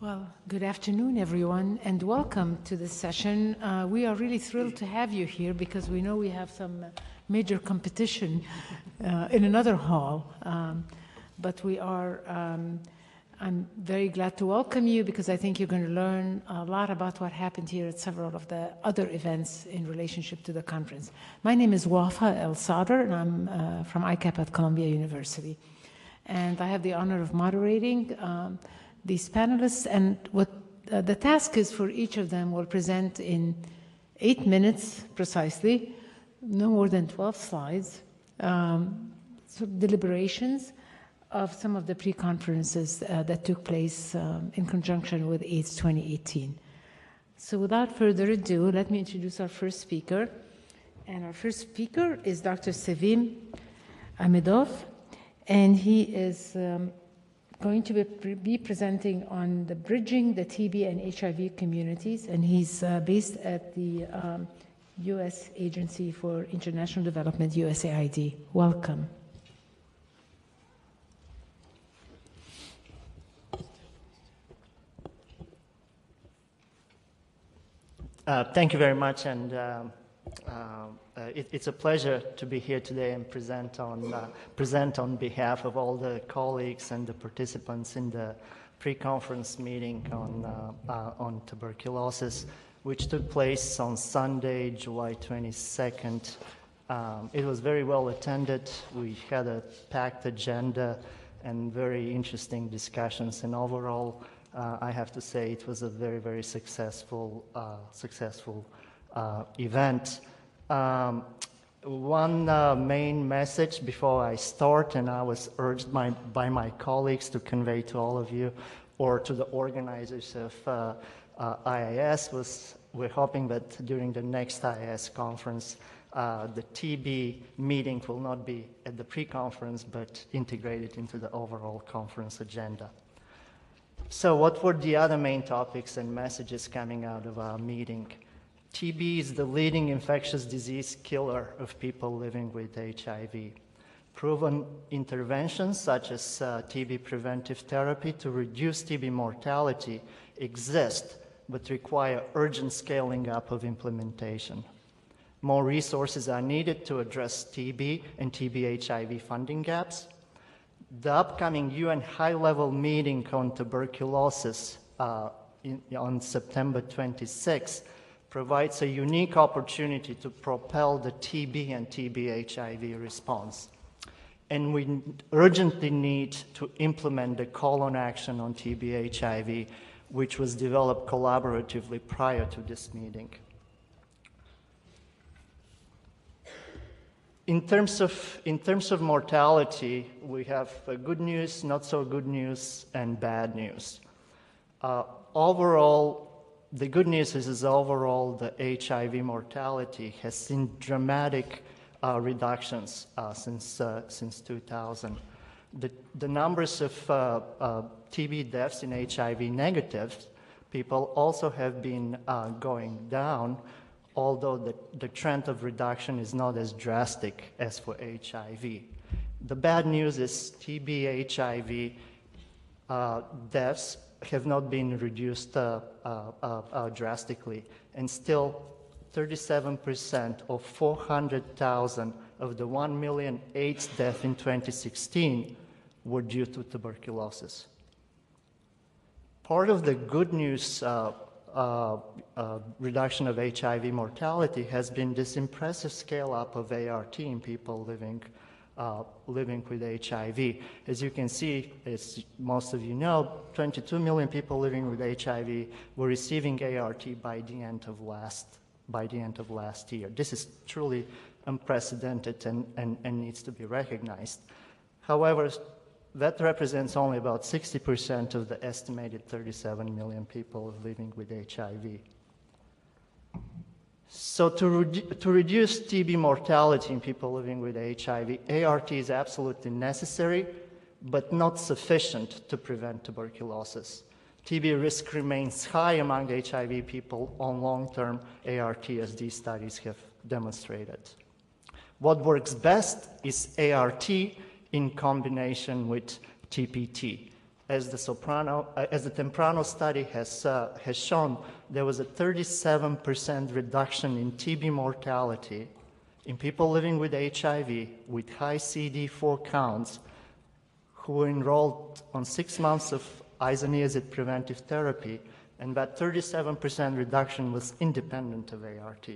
Well, good afternoon, everyone, and welcome to this session. We are really thrilled to have you here because we know we have some major competition in another hall. But I'm very glad to welcome you because I think you're going to learn a lot about what happened here at several of the other events in relationship to the conference. My name is Wafa El-Sadr, and I'm from ICAP at Columbia University. And I have the honor of moderating these panelists, and what the task is for each of them will present in 8 minutes precisely, no more than 12 slides, deliberations of some of the pre-conferences that took place in conjunction with AIDS 2018. So without further ado, let me introduce our first speaker. And our first speaker is Dr. Sevim Amidov, and he is going to be presenting on the bridging the TB and HIV communities, and he's based at the U.S. Agency for International Development, USAID. Welcome. Thank you very much, and it's a pleasure to be here today and present on behalf of all the colleagues and the participants in the pre-conference meeting on tuberculosis, which took place on Sunday, July 22nd. It was very well attended. We had a packed agenda and very interesting discussions, and overall, I have to say it was a very, very successful event. One main message before I start, and I was urged by my colleagues to convey to all of you or to the organizers of IIS, was we're hoping that during the next IIS conference, the TB meeting will not be at the pre-conference but integrated into the overall conference agenda. So what were the other main topics and messages coming out of our meeting? TB is the leading infectious disease killer of people living with HIV. Proven interventions such as TB preventive therapy to reduce TB mortality exist, but require urgent scaling up of implementation. More resources are needed to address TB and TB-HIV funding gaps. The upcoming UN high-level meeting on tuberculosis on September 26 provides a unique opportunity to propel the TB and TB-HIV response. And we urgently need to implement the call on action on TB-HIV, which was developed collaboratively prior to this meeting. In terms of mortality, we have good news, not so good news, and bad news. Overall, the good news is overall the HIV mortality has seen dramatic reductions since 2000. The numbers of TB deaths in HIV negative people also have been going down, although the trend of reduction is not as drastic as for HIV. The bad news is TB-HIV deaths have not been reduced drastically, and still 37% or 400,000 of the 1 million AIDS deaths in 2016 were due to tuberculosis. Part of the good news reduction of HIV mortality has been this impressive scale-up of ART in people living with HIV. As you can see, as most of you know, 22 million people living with HIV were receiving ART by the end of last year. This is truly unprecedented and needs to be recognized. However, that represents only about 60% of the estimated 37 million people living with HIV. So to reduce TB mortality in people living with HIV, ART is absolutely necessary, but not sufficient to prevent tuberculosis. TB risk remains high among HIV people on long-term ART, as these studies have demonstrated. What works best is ART in combination with TPT. as the Temprano study has shown, there was a 37% reduction in TB mortality in people living with HIV with high CD4 counts who were enrolled on 6 months of isoniazid preventive therapy, and that 37% reduction was independent of ART.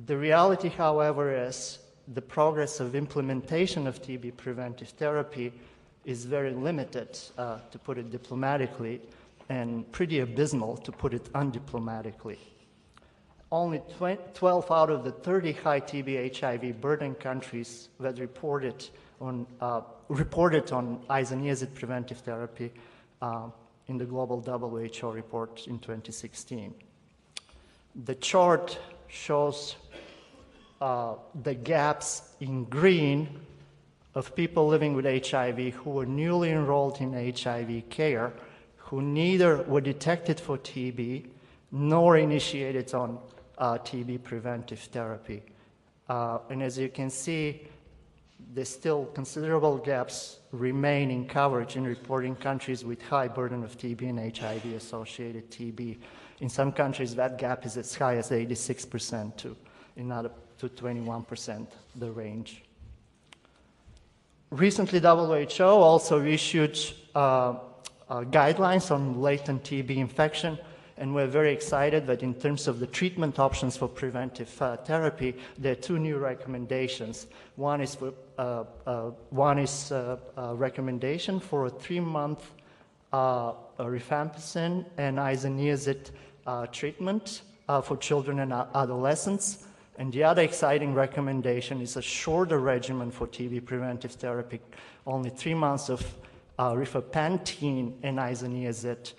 The reality, however, is the progress of implementation of TB preventive therapy is very limited, to put it diplomatically, and pretty abysmal, to put it undiplomatically. Only 12 out of the 30 high TB HIV burden countries that reported on isoniazid preventive therapy in the global WHO report in 2016. The chart shows the gaps in green of people living with HIV who were newly enrolled in HIV care, who neither were detected for TB nor initiated on TB preventive therapy. And as you can see, there's still considerable gaps remain in coverage in reporting countries with high burden of TB and HIV-associated TB. In some countries, that gap is as high as 86% to 21%, the range. Recently, WHO also issued guidelines on latent TB infection, and we're very excited that in terms of the treatment options for preventive therapy, there are 2 new recommendations. One is a recommendation for a 3-month rifampicin and isoniazid treatment for children and adolescents. And the other exciting recommendation is a shorter regimen for TB preventive therapy, only 3 months of rifampicin and isoniazid,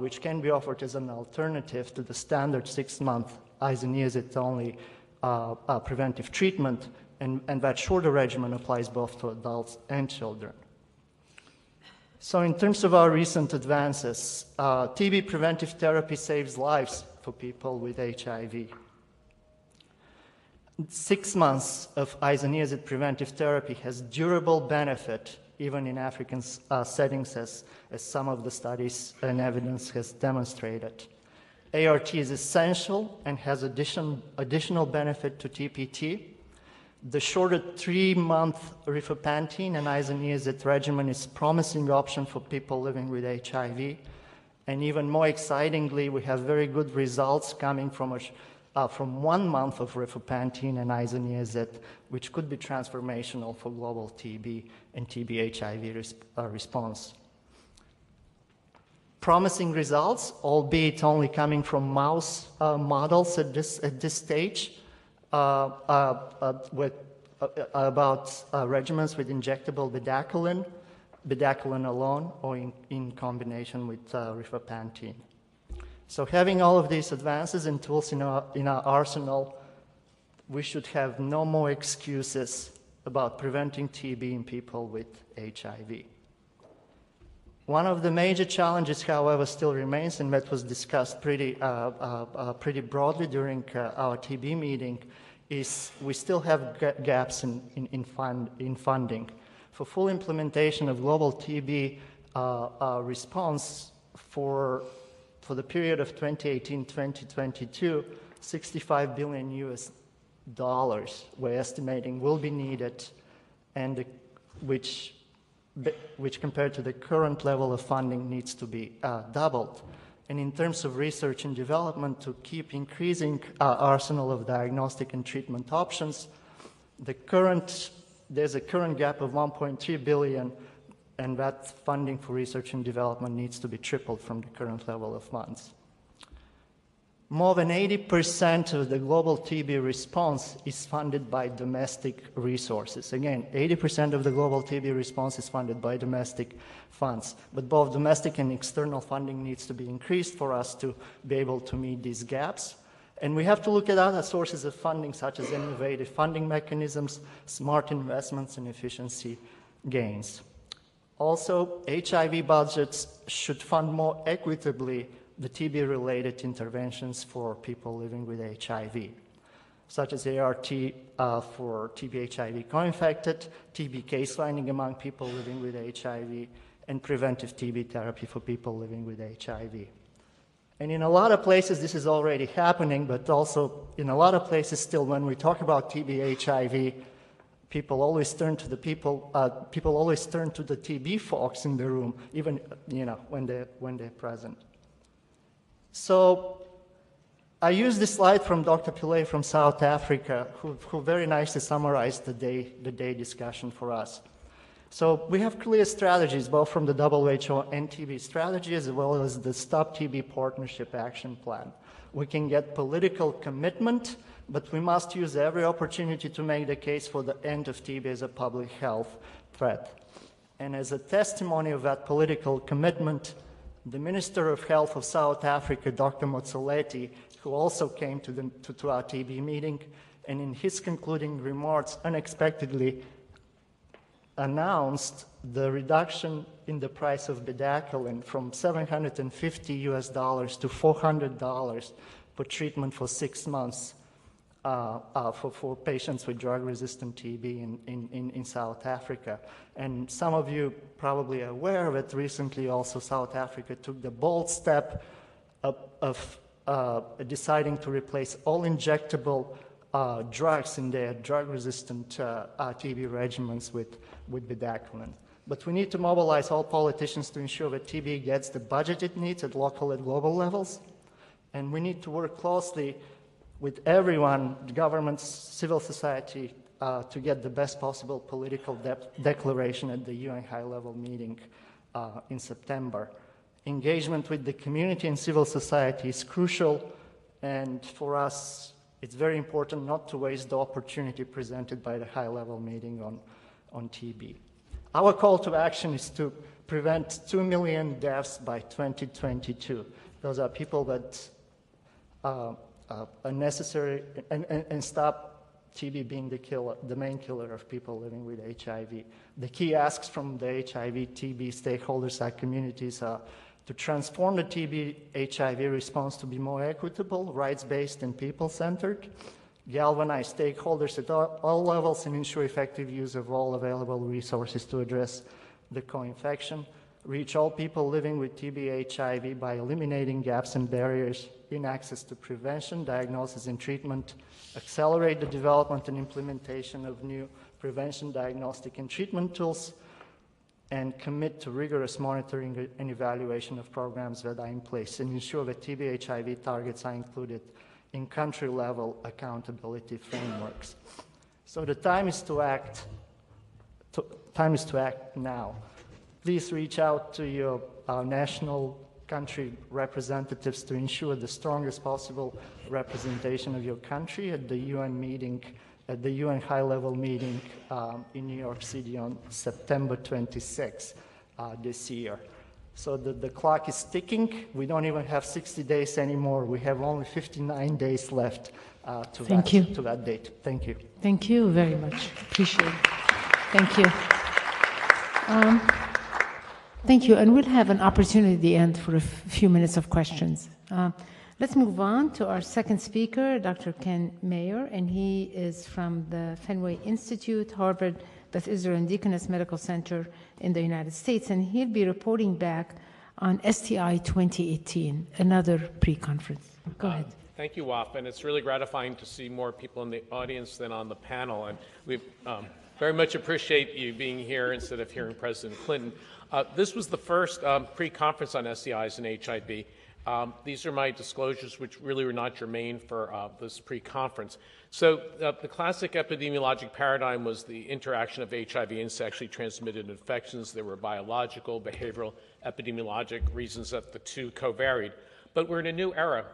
which can be offered as an alternative to the standard 6-month isoniazid-only preventive treatment, and that shorter regimen applies both to adults and children. So in terms of our recent advances, TB preventive therapy saves lives for people with HIV. 6 months of isoniazid preventive therapy has durable benefit even in African settings, as some of the studies and evidence has demonstrated. ART is essential and has additional benefit to TPT. The shorter 3-month rifampicin and isoniazid regimen is a promising option for people living with HIV. And even more excitingly, we have very good results coming from 1 month of rifampicin and isoniazid, which could be transformational for global TB and TB-HIV response. Promising results, albeit only coming from mouse models at this stage, with about regimens with injectable bedaquiline alone, or in combination with rifampicin. So having all of these advances and tools in our arsenal, we should have no more excuses about preventing TB in people with HIV. One of the major challenges, however, still remains, and that was discussed pretty broadly during our TB meeting, is we still have gaps in funding. For full implementation of global TB response for the period of 2018-2022, $65 billion we're estimating will be needed, and which compared to the current level of funding needs to be doubled. And in terms of research and development, to keep increasing our arsenal of diagnostic and treatment options, there's a current gap of $1.3 billion, and that funding for research and development needs to be tripled from the current level of funds. More than 80% of the global TB response is funded by domestic resources. Again, 80% of the global TB response is funded by domestic funds, but both domestic and external funding needs to be increased for us to be able to meet these gaps. And we have to look at other sources of funding, such as innovative funding mechanisms, smart investments, and efficiency gains. Also, HIV budgets should fund more equitably the TB-related interventions for people living with HIV. such as ART for TB-HIV co-infected, TB case finding among people living with HIV, and preventive TB therapy for people living with HIV. And in a lot of places, this is already happening, but also in a lot of places still, when we talk about TB-HIV, people always turn to the people always turn to the TB folks in the room, even when they're present. So I use this slide from Dr. Pillay from South Africa, who very nicely summarized the day discussion for us. So we have clear strategies, both from the WHO and TB strategy, as well as the Stop TB Partnership Action Plan. We can get political commitment, but we must use every opportunity to make the case for the end of TB as a public health threat. And as a testimony of that political commitment, the Minister of Health of South Africa, Dr. Motsoaledi, who also came to our TB meeting, and in his concluding remarks unexpectedly announced the reduction in the price of bedaquiline from $750 to $400 for treatment for 6 months for patients with drug-resistant TB in South Africa. And some of you probably are aware of it. Recently also South Africa took the bold step of deciding to replace all injectable drugs in their drug-resistant TB regimens with bedaquiline. But we need to mobilize all politicians to ensure that TB gets the budget it needs at local and global levels. And we need to work closely with everyone, governments, civil society, to get the best possible political declaration at the UN high-level meeting in September. Engagement with the community and civil society is crucial, and for us, it's very important not to waste the opportunity presented by the high-level meeting on TB. Our call to action is to prevent 2 million deaths by 2022. Those are people that are necessary, and stop TB being the main killer of people living with HIV. The key asks from the HIV-TB stakeholders and communities are to transform the TB-HIV response to be more equitable, rights-based, and people-centered, galvanize stakeholders at all levels, and ensure effective use of all available resources to address the co-infection, reach all people living with TB-HIV by eliminating gaps and barriers in access to prevention, diagnosis, and treatment, accelerate the development and implementation of new prevention, diagnostic, and treatment tools, and commit to rigorous monitoring and evaluation of programs that are in place, and ensure that TB-HIV targets are included in country-level accountability frameworks. So the time is to act. Time is to act now. Please reach out to your national country representatives to ensure the strongest possible representation of your country at the UN meeting, at the UN high-level meeting in New York City on September 26 this year. So the clock is ticking. We don't even have 60 days anymore. We have only 59 days left to that date. Thank you. Thank you very much. Appreciate it. Thank you. Thank you, and we'll have an opportunity at the end for a few minutes of questions. Let's move on to our second speaker, Dr. Ken Mayer, and he is from the Fenway Institute, Harvard, Beth Israel, and Deaconess Medical Center in the United States, and he'll be reporting back on STI 2018, another pre-conference. Go ahead. Thank you, Waf, and it's really gratifying to see more people in the audience than on the panel, and we very much appreciate you being here instead of hearing President Clinton. This was the first pre-conference on STIs and HIV. These are my disclosures, which really were not germane for this pre-conference. So the classic epidemiologic paradigm was the interaction of HIV and sexually transmitted infections. There were biological, behavioral, epidemiologic reasons that the two co-varied. But we're in a new era.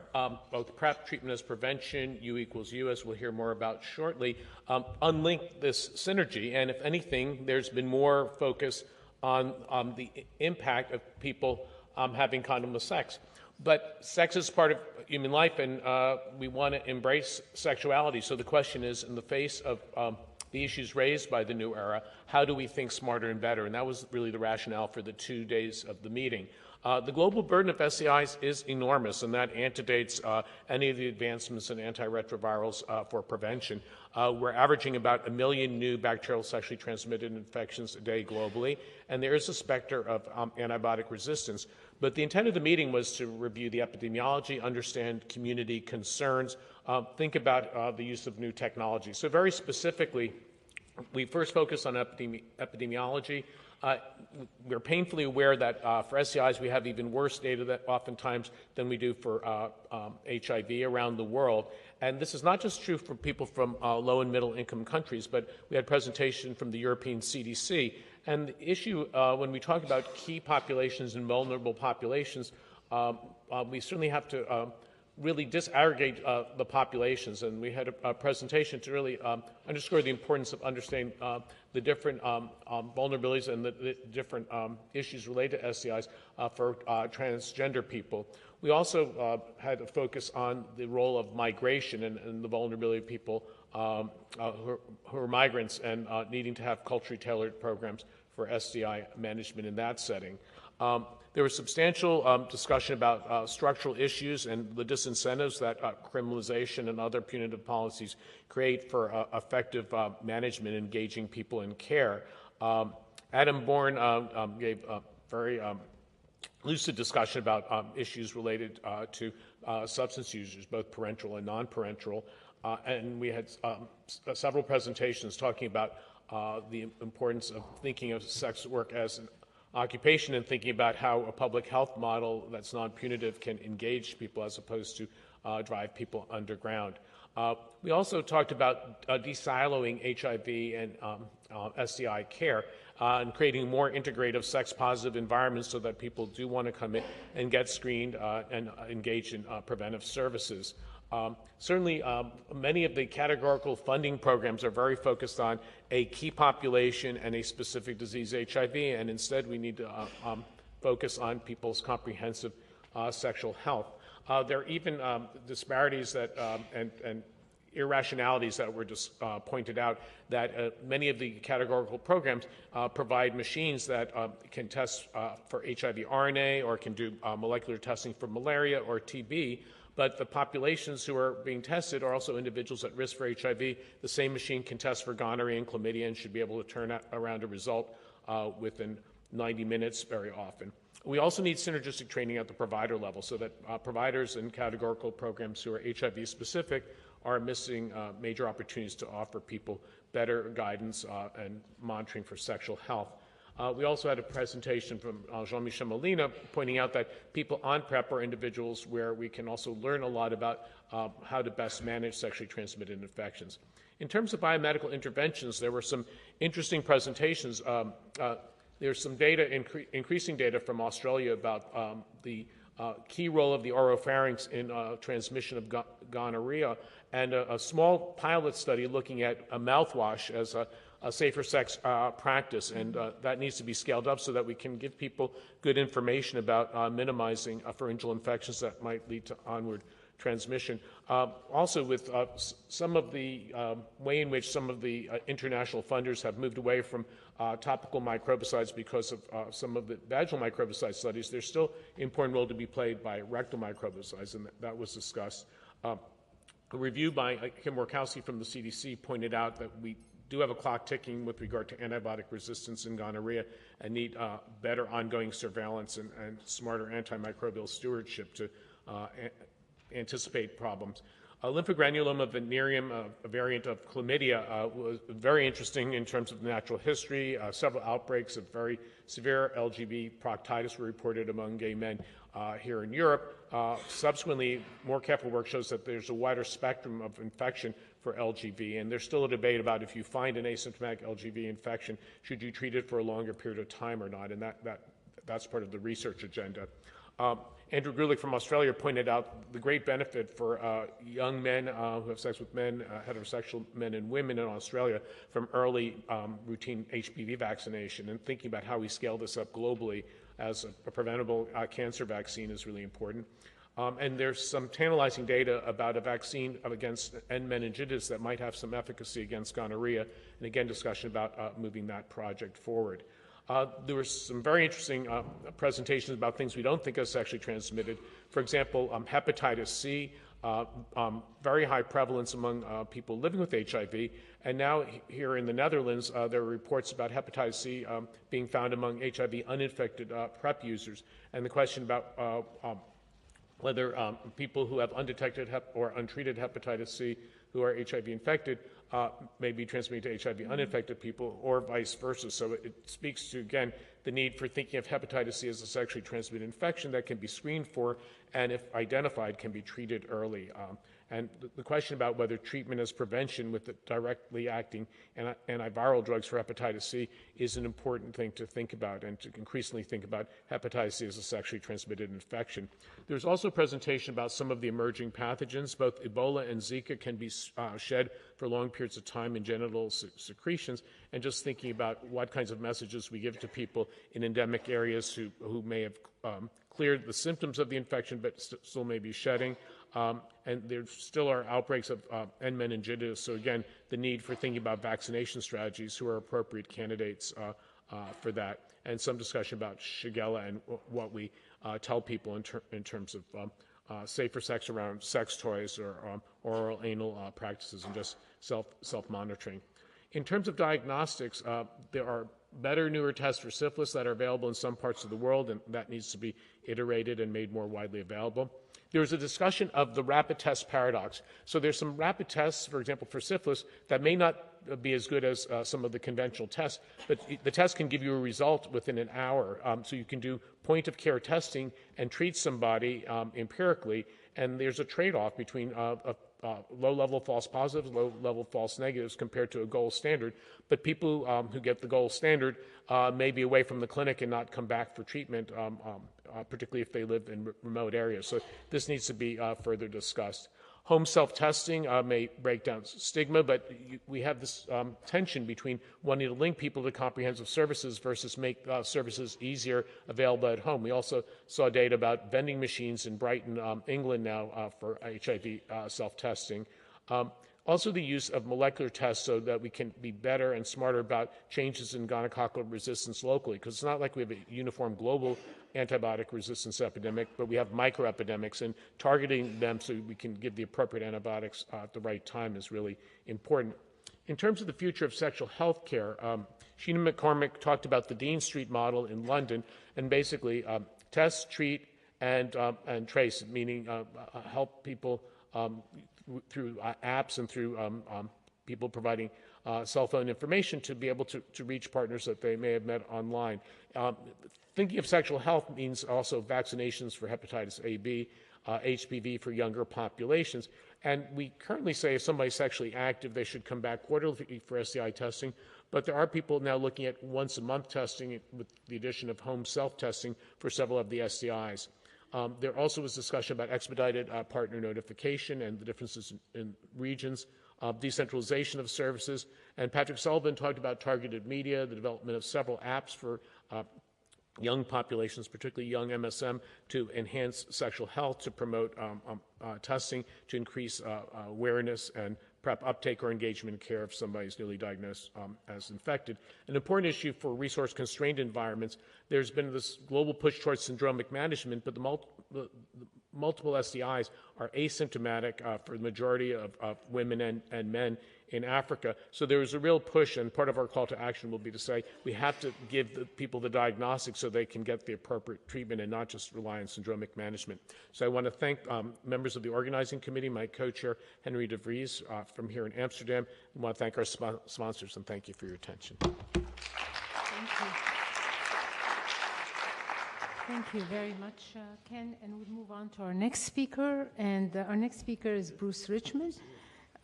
Both PrEP, treatment as prevention, U equals U, as we'll hear more about shortly, unlink this synergy. And if anything, there's been more focus on the impact of people having condomless sex. But sex is part of human life, and we want to embrace sexuality. So the question is, in the face of the issues raised by the new era, how do we think smarter and better? And that was really the rationale for the 2 days of the meeting. The global burden of STIs is enormous, and that antedates any of the advancements in antiretrovirals for prevention. We're averaging about 1 million new bacterial sexually transmitted infections a day globally, and there is a specter of antibiotic resistance. But the intent of the meeting was to review the epidemiology, understand community concerns, think about the use of new technology. So very specifically, we first focused on epidemiology. We're painfully aware that for STIs we have even worse data that oftentimes than we do for HIV around the world. And this is not just true for people from low and middle income countries, but we had presentation from the European CDC. And the issue when we talk about key populations and vulnerable populations, we certainly have to really disaggregate the populations, and we had a presentation to really underscore the importance of understanding the different vulnerabilities and the different issues related to STIs for transgender people. We also had a focus on the role of migration and the vulnerability of people who are migrants and needing to have culturally tailored programs for STI management in that setting. There was substantial discussion about structural issues and the disincentives that criminalization and other punitive policies create for effective management, engaging people in care. Adam Bourne gave a very lucid discussion about issues related to substance users, both parental and non-parental, and we had several presentations talking about the importance of thinking of sex work as an occupation and thinking about how a public health model that's non-punitive can engage people as opposed to drive people underground. We also talked about de-siloing HIV and STI care and creating more integrative sex-positive environments so that people do want to come in and get screened and engage in preventive services. Certainly, many of the categorical funding programs are very focused on a key population and a specific disease, HIV, and instead we need to focus on people's comprehensive sexual health. There are even disparities that and irrationalities that were just pointed out that many of the categorical programs provide machines that can test for HIV RNA or can do molecular testing for malaria or TB, but the populations who are being tested are also individuals at risk for HIV. The same machine can test for gonorrhea and chlamydia and should be able to turn around a result within 90 minutes very often. We also need synergistic training at the provider level so that providers in categorical programs who are HIV specific are missing major opportunities to offer people better guidance and monitoring for sexual health. We also had a presentation from Jean-Michel Molina pointing out that people on PrEP are individuals where we can also learn a lot about how to best manage sexually transmitted infections. In terms of biomedical interventions, there were some interesting presentations. There's some data, increasing data from Australia about the key role of the oropharynx in transmission of gonorrhea, and a small pilot study looking at a mouthwash as a safer sex practice, and that needs to be scaled up so that we can give people good information about minimizing pharyngeal infections that might lead to onward transmission. Also, with some of the way in which some of the international funders have moved away from topical microbicides because of some of the vaginal microbicide studies, there's still an important role to be played by rectal microbicides, and that was discussed. A review by Kim Workowski from the CDC pointed out that we do have a clock ticking with regard to antibiotic resistance in gonorrhea and need better ongoing surveillance and smarter antimicrobial stewardship to anticipate problems. Lymphogranuloma venereum, a variant of chlamydia, was very interesting in terms of natural history. Several outbreaks of very severe LGB proctitis were reported among gay men here in Europe. Subsequently, more careful work shows that there's a wider spectrum of infection for LGB, and there's still a debate about if you find an asymptomatic LGB infection, should you treat it for a longer period of time or not, and that's part of the research agenda. Andrew Grulich from Australia pointed out the great benefit for young men who have sex with men, heterosexual men and women in Australia, from early routine HPV vaccination, and thinking about how we scale this up globally as a preventable cancer vaccine is really important. And there's some tantalizing data about a vaccine against N meningitis that might have some efficacy against gonorrhea, and again, discussion about moving that project forward. There were some very interesting presentations about things we don't think are sexually transmitted. For example, hepatitis C, very high prevalence among people living with HIV. And now here in the Netherlands, there are reports about hepatitis C being found among HIV uninfected PrEP users. And the question about whether people who have undetected or untreated hepatitis C who are HIV infected may be transmitting to HIV uninfected people, or vice versa. So it speaks to, again, the need for thinking of hepatitis C as a sexually transmitted infection that can be screened for, and if identified, can be treated early. And the question about whether treatment as prevention with the directly acting antiviral drugs for hepatitis C is an important thing to think about, and to increasingly think about hepatitis C as a sexually transmitted infection. There's also a presentation about some of the emerging pathogens. Both Ebola and Zika can be shed for long periods of time in genital secretions, and just thinking about what kinds of messages we give to people in endemic areas who may have cleared the symptoms of the infection but still may be shedding. And there still are outbreaks of N meningitis. So again, the need for thinking about vaccination strategies who are appropriate candidates for that, and some discussion about Shigella and what we tell people in terms of safer sex around sex toys or oral anal practices, and just self-monitoring. In terms of diagnostics, there are better, newer tests for syphilis that are available in some parts of the world, and that needs to be iterated and made more widely available. There was a discussion of the rapid test paradox. So there's some rapid tests, for example, for syphilis that may not be as good as some of the conventional tests, but the test can give you a result within an hour. So you can do point-of-care testing and treat somebody empirically, and there's a trade-off between low-level false positives, low-level false negatives compared to a gold standard. But people who get the gold standard may be away from the clinic and not come back for treatment, particularly if they live in remote areas. So this needs to be further discussed. Home self-testing may break down stigma, but we have this tension between wanting to link people to comprehensive services versus make services easier available at home. We also saw data about vending machines in Brighton, England now for HIV self-testing. Also the use of molecular tests so that we can be better and smarter about changes in gonococcal resistance locally, because it's not like we have a uniform global antibiotic resistance epidemic, but we have microepidemics, and targeting them so we can give the appropriate antibiotics at the right time is really important. In terms of the future of sexual health care, Sheena McCormick talked about the Dean Street model in London, and basically test, treat, and trace, meaning help people through apps and through people providing cell phone information to be able to reach partners that they may have met online. Thinking of sexual health means also vaccinations for hepatitis A, B, HPV for younger populations. And we currently say if somebody's sexually active, they should come back quarterly for STI testing. But there are people now looking at once-a-month testing with the addition of home self-testing for several of the STIs. There also was discussion about expedited partner notification and the differences in regions, decentralization of services, and Patrick Sullivan talked about targeted media, the development of several apps for young populations, particularly young MSM, to enhance sexual health, to promote testing, to increase awareness and PrEP uptake or engagement in care if somebody's newly diagnosed as infected. An important issue for resource-constrained environments, there's been this global push towards syndromic management, but the multiple STIs are asymptomatic for the majority of women and men in Africa. So there is a real push, and part of our call to action will be to say we have to give the people the diagnostic so they can get the appropriate treatment and not just rely on syndromic management. So I want to thank members of the organizing committee, my co-chair, Henry de Vries from here in Amsterdam. I want to thank our sponsors, and thank you for your attention. Thank you. Thank you very much, Ken. And we'll move on to our next speaker. And our next speaker is Bruce Richmond.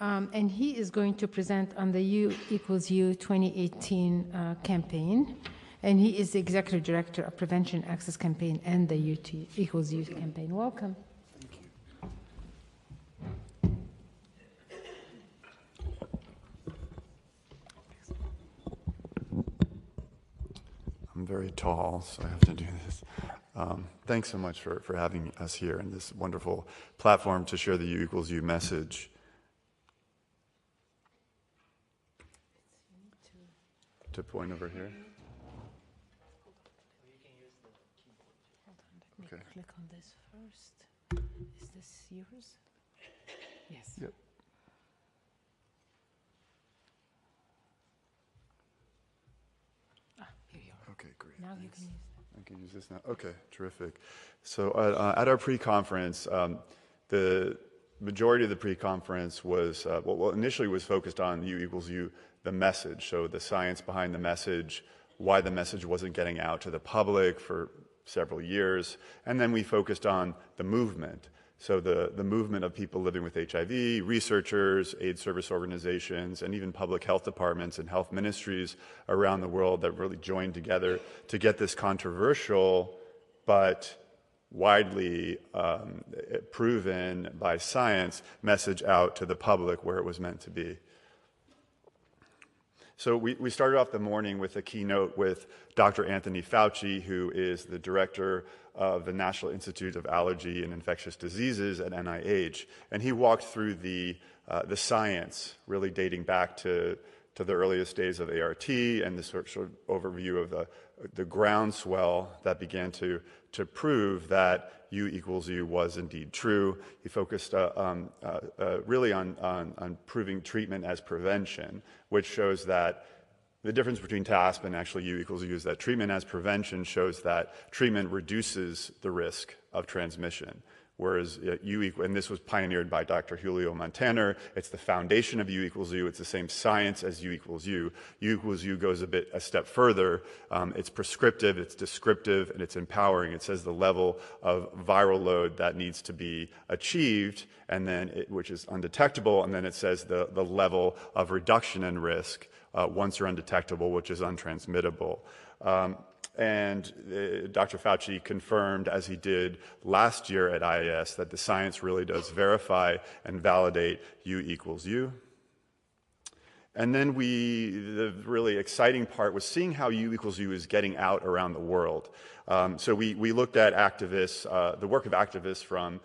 And he is going to present on the U equals U 2018 campaign. And he is the Executive Director of Prevention Access Campaign and the U equals U campaign. Welcome. I'm very tall, so I have to do this. Thanks so much for having us here in this wonderful platform to share the U equals U message. To point over here. Okay. Click on this first. Is this yours? Yes. Yep. Here you are. Okay, great. Now you can use that. I can use this now. Okay, terrific. So at our pre-conference, the majority of the pre-conference was, well, initially was focused on U equals U, the message. So the science behind the message, why the message wasn't getting out to the public for several years. And then we focused on the movement. So the movement of people living with HIV, researchers, AIDS service organizations, and even public health departments and health ministries around the world that really joined together to get this controversial but widely proven by science message out to the public where it was meant to be. So we started off the morning with a keynote with Dr. Anthony Fauci, who is the director of the National Institute of Allergy and Infectious Diseases at NIH. And he walked through the science, really dating back to the earliest days of ART and the sort of overview of the groundswell that began to prove that U equals U was indeed true. He focused really on proving treatment as prevention, which shows that the difference between TASP and actually U equals U is that treatment as prevention shows that treatment reduces the risk of transmission. Whereas and this was pioneered by Dr. Julio Montaner, it's the foundation of U equals U, it's the same science as U equals U. U equals U goes a step further. It's prescriptive, it's descriptive, and it's empowering. It says the level of viral load that needs to be achieved, and then which is undetectable, and then it says the level of reduction in risk once you're undetectable, which is untransmittable. And Dr. Fauci confirmed, as he did last year at IAS, that the science really does verify and validate U equals U. And then the really exciting part was seeing how U equals U is getting out around the world. So we looked at activists, the work of activists from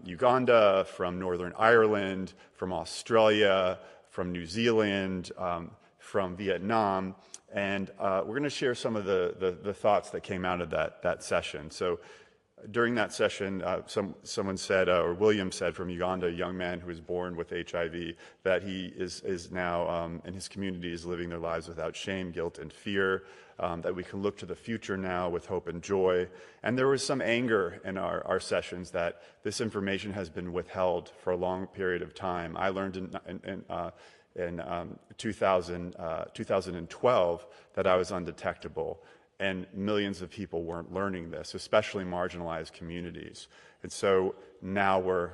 Uganda, from Northern Ireland, from Australia, from New Zealand, from Vietnam. And we're going to share some of the thoughts that came out of that session. So during that session, someone said, or William said from Uganda, a young man who was born with HIV, that he is now, and his community is living their lives without shame, guilt, and fear, that we can look to the future now with hope and joy. And there was some anger in our sessions that this information has been withheld for a long period of time. I learned in 2012 that I was undetectable, and millions of people weren't learning this, especially marginalized communities. And so now we're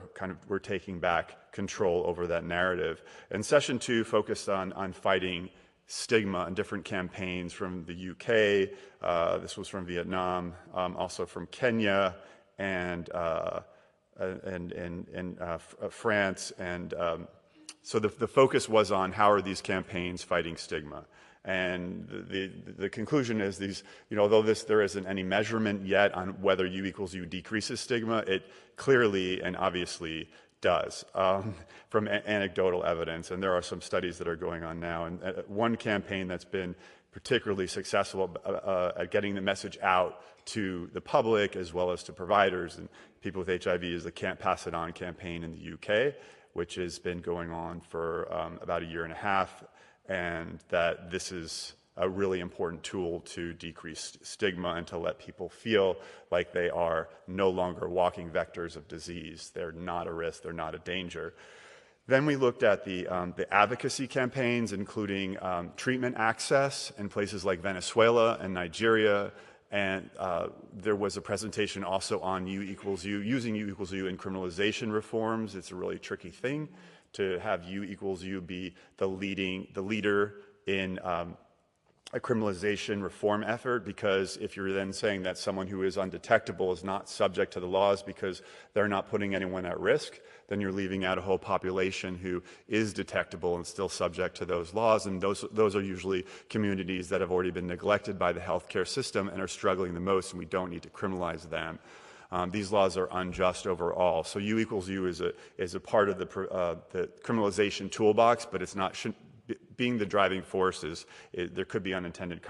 taking back control over that narrative. And session 2 focused on fighting stigma and different campaigns from the UK. This was from Vietnam, also from Kenya and France, and so the focus was on how are these campaigns fighting stigma. And the conclusion is these, although there isn't any measurement yet on whether U equals U decreases stigma, it clearly and obviously does from anecdotal evidence. And there are some studies that are going on now. And one campaign that's been particularly successful at getting the message out to the public as well as to providers and people with HIV is the Can't Pass It On campaign in the UK, which has been going on for about a year and a half, and that this is a really important tool to decrease stigma and to let people feel like they are no longer walking vectors of disease. They're not a risk, they're not a danger. Then we looked at the advocacy campaigns, including treatment access in places like Venezuela and Nigeria. And there was a presentation also on U equals U, using U equals U in criminalization reforms. It's a really tricky thing to have U equals U be the leader in a criminalization reform effort, because if you're then saying that someone who is undetectable is not subject to the laws because they're not putting anyone at risk, then you're leaving out a whole population who is detectable and still subject to those laws. And those are usually communities that have already been neglected by the healthcare system and are struggling the most, and we don't need to criminalize them. These laws are unjust overall. So U equals U is a part of the criminalization toolbox, but it's not being the driving force. There could be unintended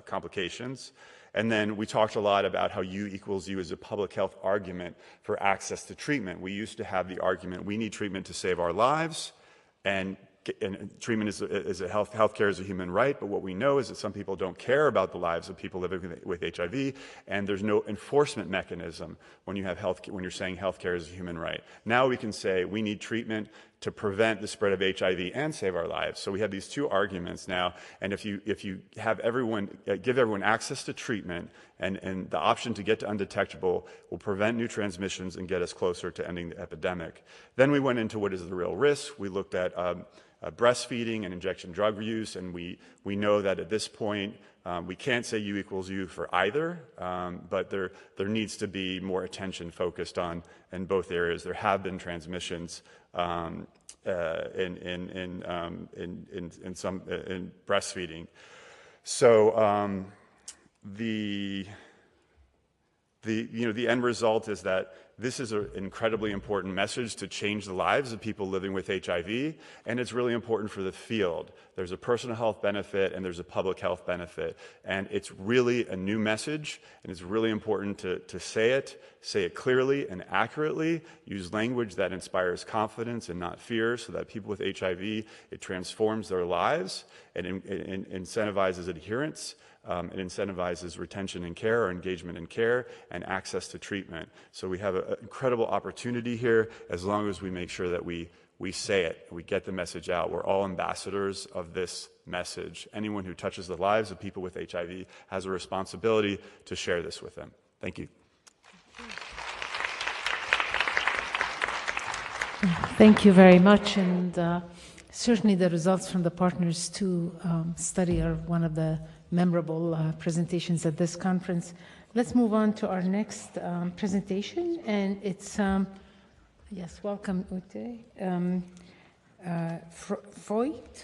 complications. And then we talked a lot about how U equals U is a public health argument for access to treatment. We used to have the argument, we need treatment to save our lives, and treatment is healthcare is a human right, but what we know is that some people don't care about the lives of people living with HIV, and there's no enforcement mechanism when you're saying healthcare is a human right. Now we can say we need treatment to prevent the spread of HIV and save our lives. So we have these two arguments now, and if you have give everyone access to treatment, and the option to get to undetectable will prevent new transmissions and get us closer to ending the epidemic. Then we went into what is the real risk. We looked at breastfeeding and injection drug use, and we know that at this point we can't say U equals U for either, but there needs to be more attention focused on in both areas. There have been transmissions in breastfeeding. So the end result is that this is an incredibly important message to change the lives of people living with HIV, and it's really important for the field. There's a personal health benefit and there's a public health benefit, and it's really a new message, and it's really important to say it clearly and accurately, use language that inspires confidence and not fear, so that people with HIV, it transforms their lives and incentivizes adherence. It incentivizes retention in care, or engagement in care, and access to treatment. So we have an incredible opportunity here, as long as we make sure that we say it, we get the message out. We're all ambassadors of this message. Anyone who touches the lives of people with HIV has a responsibility to share this with them. Thank you. Thank you very much. And certainly the results from the Partners 2 study are one of the memorable presentations at this conference. Let's move on to our next presentation, and it's, yes, welcome Ute. Freud?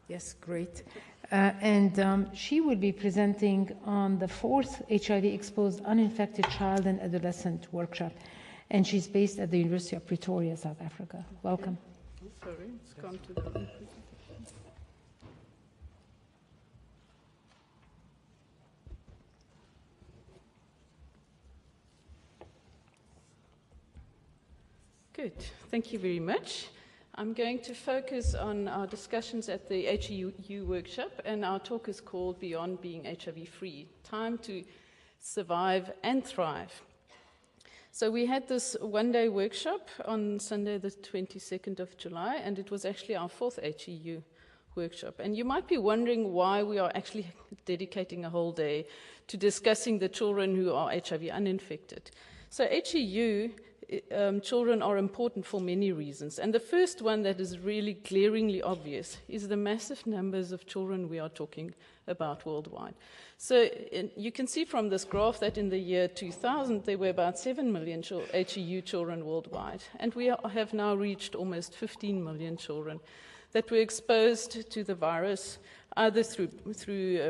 Yes, great. And she will be presenting on the 4th HIV-exposed uninfected child and adolescent workshop, and she's based at the University of Pretoria, South Africa. Welcome. Sorry, it's gone to the... Good, thank you very much. I'm going to focus on our discussions at the HEU workshop, and our talk is called Beyond Being HIV-Free, Time to Survive and Thrive. So we had this one-day workshop on Sunday the 22nd of July, and it was actually our 4th HEU workshop. And you might be wondering why we are actually dedicating a whole day to discussing the children who are HIV uninfected. So HEU children are important for many reasons, and the first one that is really glaringly obvious is the massive numbers of children we are talking about worldwide. So you can see from this graph that in the year 2000 there were about 7 million HEU children worldwide, and we have now reached almost 15 million children that were exposed to the virus either through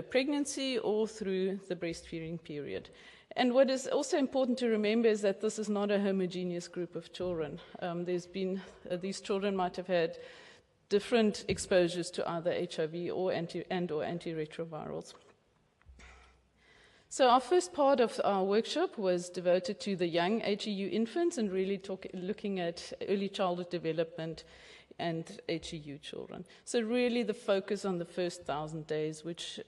pregnancy or through the breastfeeding period. And what is also important to remember is that this is not a homogeneous group of children. These children might have had different exposures to either HIV or antiretrovirals. So our first part of our workshop was devoted to the young HEU infants and really looking at early childhood development and HEU children. So really the focus on the first 1,000 days, which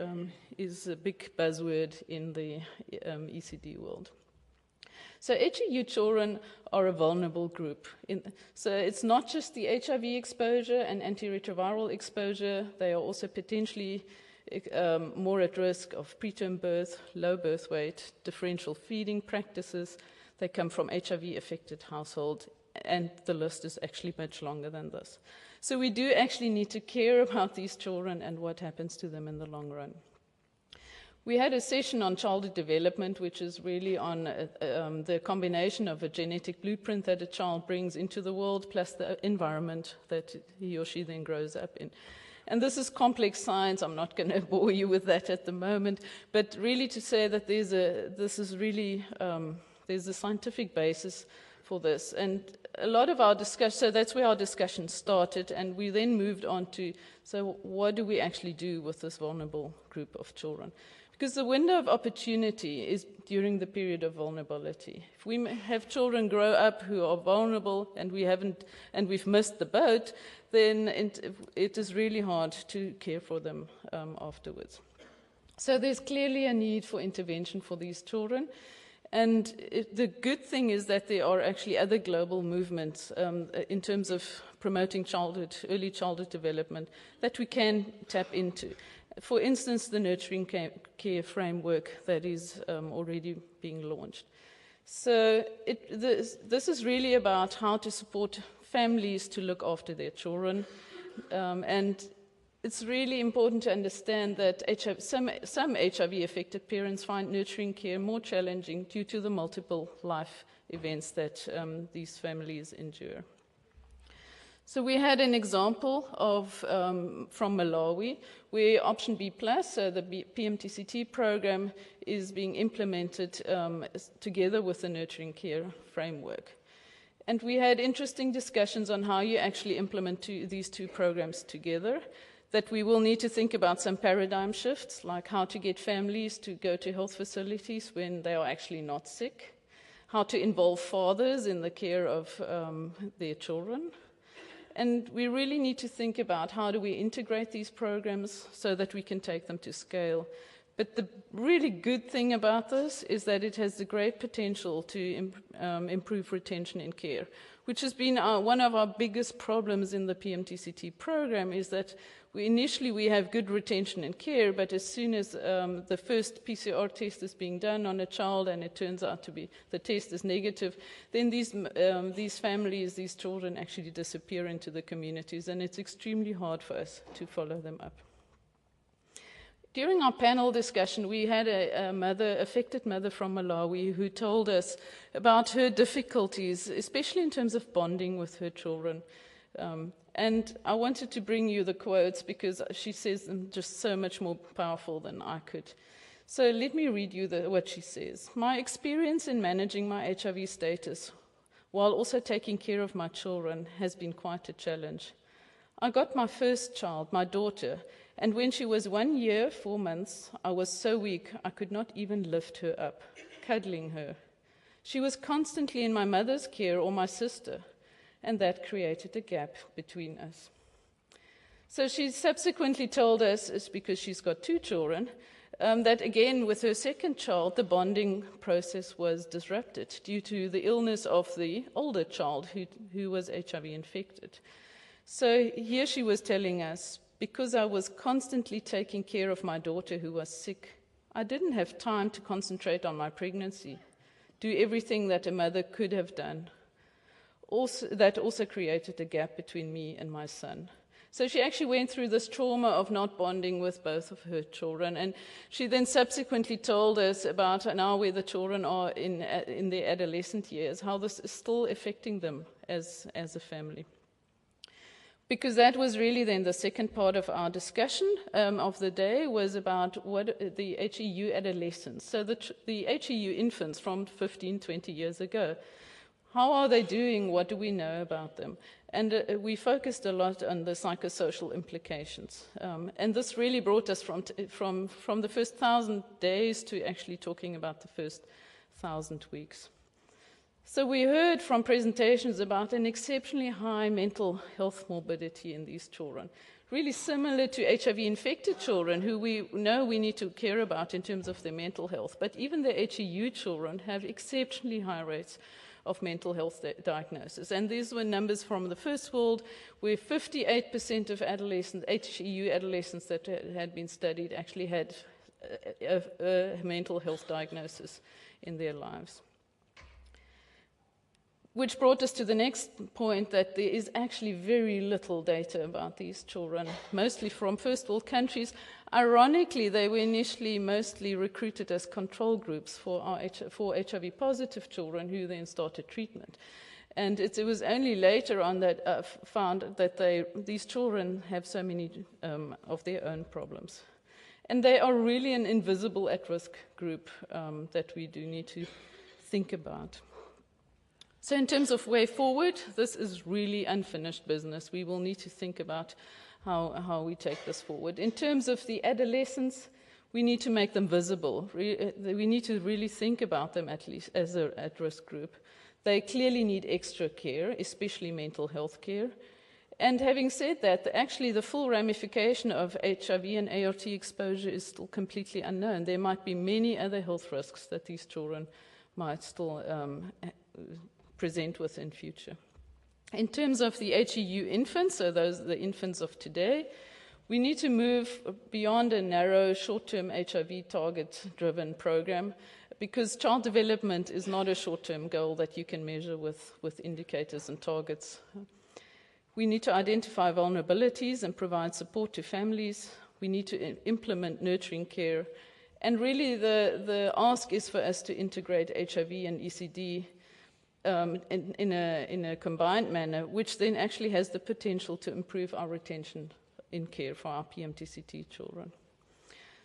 is a big buzzword in the ECD world. So HEU children are a vulnerable group. So it's not just the HIV exposure and antiretroviral exposure, they are also potentially more at risk of preterm birth, low birth weight, differential feeding practices. They come from HIV-affected households, and the list is actually much longer than this. So we do actually need to care about these children and what happens to them in the long run. We had a session on childhood development, which is really on the combination of a genetic blueprint that a child brings into the world, plus the environment that he or she then grows up in. And this is complex science. I'm not going to bore you with that at the moment, but really to say that there's a scientific basis for this. And a lot of our discussion, so that's where our discussion started, and we then moved on to, so what do we actually do with this vulnerable group of children? Because the window of opportunity is during the period of vulnerability. If we have children grow up who are vulnerable and we've missed the boat, then it is really hard to care for them afterwards. So there's clearly a need for intervention for these children. And the good thing is that there are actually other global movements in terms of promoting early childhood development that we can tap into. For instance, the nurturing care framework that is already being launched. So this is really about how to support families to look after their children. And it's really important to understand that some HIV-affected parents find nurturing care more challenging due to the multiple life events that these families endure. So we had an example from Malawi, where Option B+, so the PMTCT program, is being implemented together with the nurturing care framework. And we had interesting discussions on how you actually implement these two programs together, that we will need to think about some paradigm shifts, like how to get families to go to health facilities when they are actually not sick, how to involve fathers in the care of their children. And we really need to think about how do we integrate these programs so that we can take them to scale. But the really good thing about this is that it has the great potential to improve retention in care, which has been one of our biggest problems in the PMTCT program, is that initially we have good retention in care, but as soon as the first PCR test is being done on a child and it turns out to be, the test is negative, then these families, these children actually disappear into the communities, and it's extremely hard for us to follow them up. During our panel discussion, we had a affected mother from Malawi who told us about her difficulties, especially in terms of bonding with her children. And I wanted to bring you the quotes because she says them just so much more powerful than I could. So let me read you what she says. My experience in managing my HIV status while also taking care of my children has been quite a challenge. I got my first child, my daughter, and when she was 1 year, 4 months, I was so weak I could not even lift her up, cuddling her. She was constantly in my mother's care or my sister, and that created a gap between us. So she subsequently told us, it's because she's got 2 children, that again with her second child, the bonding process was disrupted due to the illness of the older child who was HIV infected. So here she was telling us, because I was constantly taking care of my daughter who was sick, I didn't have time to concentrate on my pregnancy, do everything that a mother could have done. That also created a gap between me and my son. So she actually went through this trauma of not bonding with both of her children. And she then subsequently told us about now where the children are in their adolescent years, how this is still affecting them as a family. Because that was really then the second part of our discussion of the day, was about what the HEU adolescents, so the HEU infants from 15, 20 years ago. How are they doing? What do we know about them? And we focused a lot on the psychosocial implications. And this really brought us from the first 1,000 days to actually talking about the first 1,000 weeks. So we heard from presentations about an exceptionally high mental health morbidity in these children, really similar to HIV-infected children who we know we need to care about in terms of their mental health. But even the HEU children have exceptionally high rates of mental health diagnosis. And these were numbers from the first world, where 58% of HEU adolescents that had been studied actually had a mental health diagnosis in their lives. which brought us to the next point, that there is actually very little data about these children, mostly from first world countries. Ironically, they were initially mostly recruited as control groups for HIV-positive children who then started treatment. And it was only later on that found that these children have so many of their own problems. And they are really an invisible at-risk group that we do need to think about. So in terms of way forward, this is really unfinished business. We will need to think about how we take this forward. In terms of the adolescents, we need to make them visible. We need to really think about them at least as an at-risk group. They clearly need extra care, especially mental health care. And having said that, actually the full ramification of HIV and ART exposure is still completely unknown. There might be many other health risks that these children might still present with in future. In terms of the HEU infants, so those are the infants of today, we need to move beyond a narrow short-term HIV target-driven program, because child development is not a short-term goal that you can measure with indicators and targets. We need to identify vulnerabilities and provide support to families. We need to implement nurturing care. And really the ask is for us to integrate HIV and ECD in a combined manner, which then actually has the potential to improve our retention in care for our PMTCT children.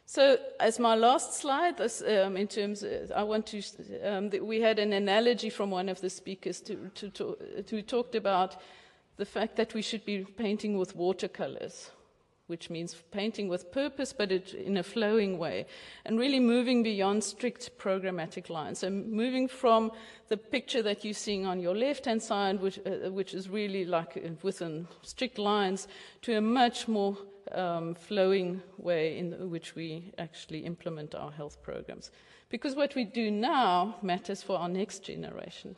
So as my last slide, this, in terms of, I want to, we had an analogy from one of the speakers who talked about the fact that we should be painting with watercolors, which means painting with purpose, but in a flowing way, and really moving beyond strict programmatic lines. So moving from the picture that you're seeing on your left-hand side, which is really like within strict lines, to a much more flowing way in which we actually implement our health programs. Because what we do now matters for our next generation.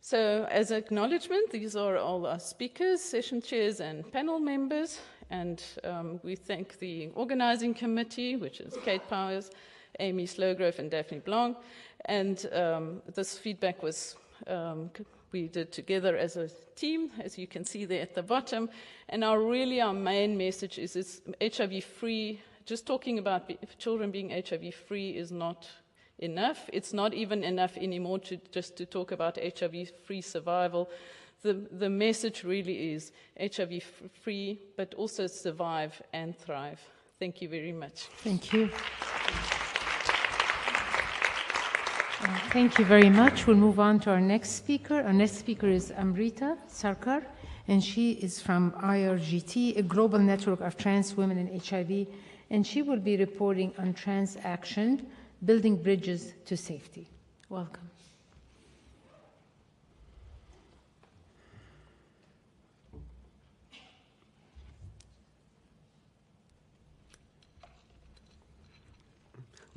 So as acknowledgement, these are all our speakers, session chairs, and panel members. And we thank the organizing committee, which is Kate Powers, Amy Slowgrove, and Daphne Blanc. And this feedback was we did together as a team, as you can see there at the bottom. And our main message is it's HIV-free. Just talking about children being HIV-free is not enough. It's not even enough anymore just to talk about HIV-free survival. The message really is HIV-free, but also survive and thrive. Thank you very much. Thank you. Thank you very much. We'll move on to our next speaker. Our next speaker is Amrita Sarkar, and she is from IRGT, a global network of trans women in HIV, and she will be reporting on trans action, building bridges to safety. Welcome.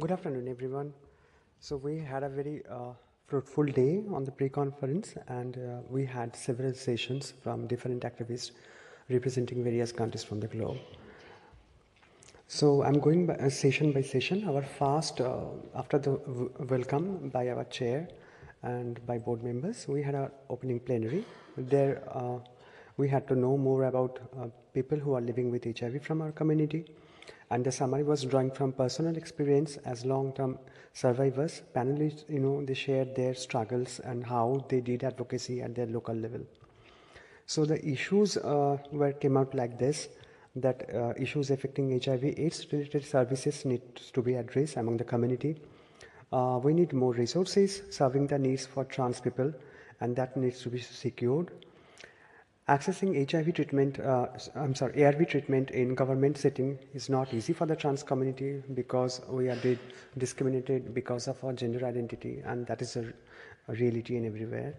Good afternoon, everyone. So we had a very fruitful day on the pre-conference, and we had several sessions from different activists representing various countries from the globe. So I'm going by, session by session. Our first, after the welcome by our chair and by board members, we had our opening plenary. There we had to know more about people who are living with HIV from our community. And the summary was drawing from personal experience as long-term survivors. Panelists, they shared their struggles and how they did advocacy at their local level. So the issues came out like this, that issues affecting HIV/AIDS-related services need to be addressed among the community. We need more resources serving the needs for trans people, and that needs to be secured. Accessing HIV treatment, ARV treatment in government setting is not easy for the trans community because we are discriminated because of our gender identity, and that is a reality in everywhere.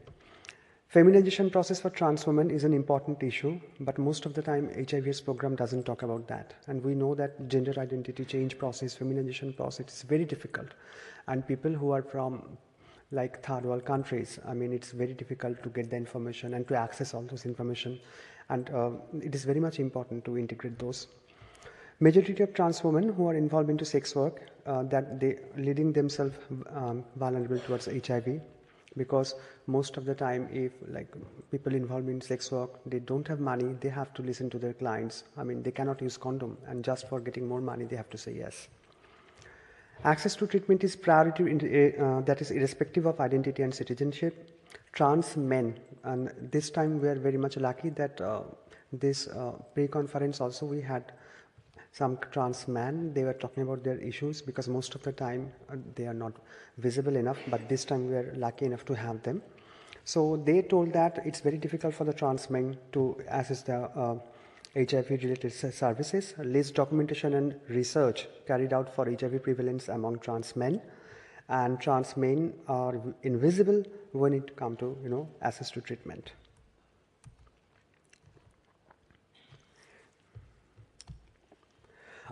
Feminization process for trans women is an important issue, but most of the time HIV/AIDS program doesn't talk about that. And we know that gender identity change process, feminization process is very difficult. And people who are from like third world countries, it's very difficult to get the information and to access all those information. And it is very much important to integrate those. Majority of trans women who are involved into sex work, that they leading themselves vulnerable towards HIV because most of the time, if like people involved in sex work, they don't have money, they have to listen to their clients. I mean, they cannot use condom, and just for getting more money, they have to say yes. Access to treatment is priority that is irrespective of identity and citizenship. Trans men, and this time we are very much lucky that this pre-conference also we had some trans men. They were talking about their issues because most of the time they are not visible enough, but this time we are lucky enough to have them. So they told that it's very difficult for the trans men to access the HIV-related services. Less documentation and research carried out for HIV prevalence among trans men, and trans men are invisible when it comes to access to treatment.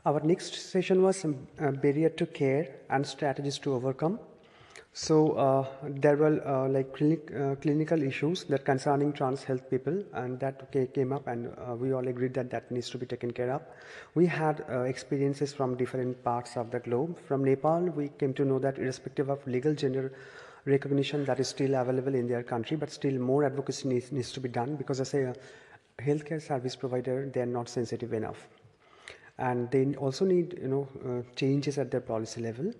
Our next session was barrier to care and strategies to overcome. So there were clinical issues that concerning trans health people, and that came up, and we all agreed that that needs to be taken care of. We had experiences from different parts of the globe. From Nepal, we came to know that irrespective of legal gender recognition that is still available in their country, but still more advocacy needs to be done, because as a healthcare service provider, they are not sensitive enough. And they also need changes at their policy level.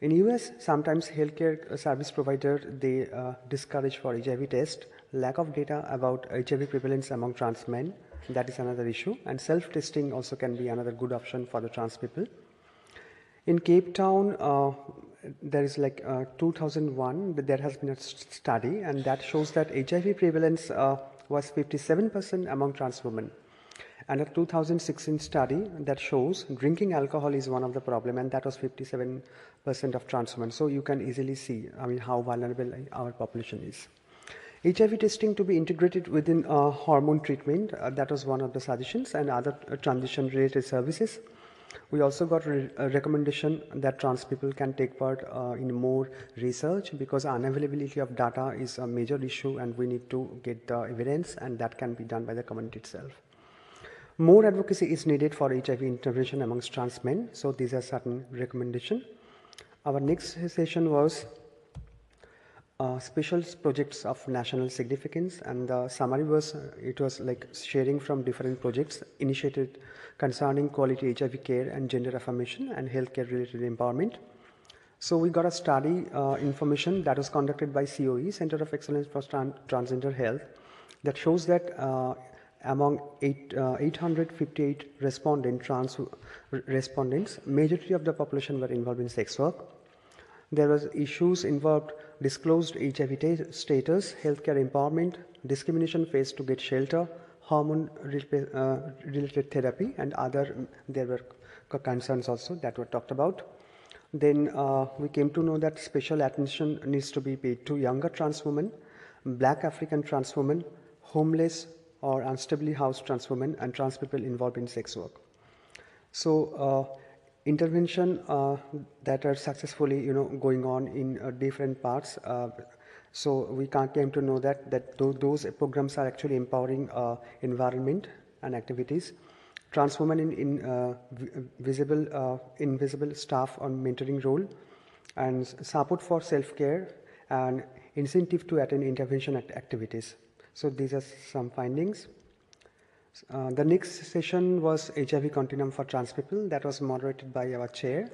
In US, sometimes healthcare service provider they discourage for HIV test, lack of data about HIV prevalence among trans men, that is another issue, and self-testing also can be another good option for the trans people. In Cape Town, there is 2001, there has been a study, and that shows that HIV prevalence was 57% among trans women. And a 2016 study that shows drinking alcohol is one of the problem, and that was 57% of trans women. So you can easily see, how vulnerable our population is. HIV testing to be integrated within hormone treatment, that was one of the suggestions, and other transition-related services. We also got a recommendation that trans people can take part in more research, because unavailability of data is a major issue, and we need to get the evidence, and that can be done by the community itself. More advocacy is needed for HIV intervention amongst trans men, so these are certain recommendations. Our next session was special projects of national significance, and the summary was, it was like sharing from different projects initiated concerning quality HIV care and gender affirmation and healthcare related empowerment. So we got a study information that was conducted by COE, Center of Excellence for Transgender Health, that shows that among 858 trans respondents, majority of the population were involved in sex work. There was issues involved disclosed HIV status, healthcare empowerment, discrimination faced to get shelter, hormone related therapy, and there were concerns also that were talked about. Then we came to know that special attention needs to be paid to younger trans women, Black African trans women, homeless or unstably housed trans women, and trans people involved in sex work. So intervention that are successfully going on in different parts. So we came to know that those programs are actually empowering environment and activities. Trans women in invisible staff on mentoring role, and support for self-care, and incentive to attend intervention activities. So these are some findings. The next session was HIV continuum for trans people. That was moderated by our chair,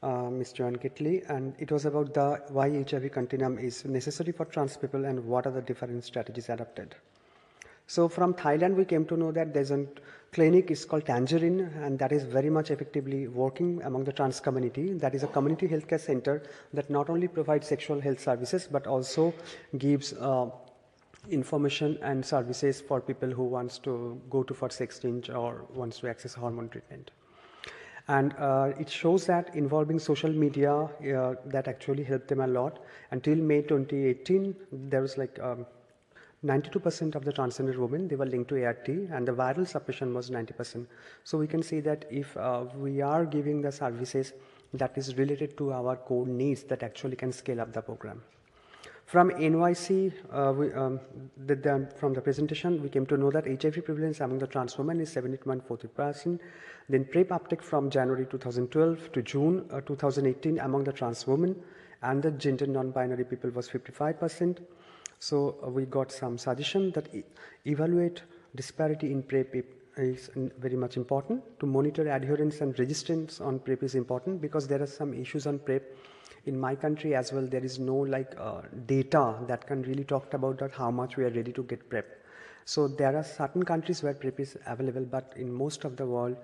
Ms. Joanne Kitley, and it was about why HIV continuum is necessary for trans people and what are the different strategies adopted. So from Thailand, we came to know that there's a clinic, it's called Tangerine, and that is very much effectively working among the trans community. That is a community healthcare center that not only provides sexual health services, but also gives information and services for people who wants to go to for sex change or wants to access hormone treatment. And it shows that involving social media that actually helped them a lot. Until May 2018, there was 92% of the transgender women, they were linked to ART, and the viral suppression was 90%. So we can see that if we are giving the services that is related to our core needs, that actually can scale up the program. From NYC, from the presentation, we came to know that HIV prevalence among the trans women is 70.40%. Then PrEP uptake from January 2012 to June 2018 among the trans women, and the gender non-binary people was 55%. So we got some suggestion that evaluate disparity in PrEP is very much important. To monitor adherence and resistance on PrEP is important because there are some issues on PrEP. In my country as well, there is no data that can really talk about that how much we are ready to get PrEP. So there are certain countries where PrEP is available, but in most of the world,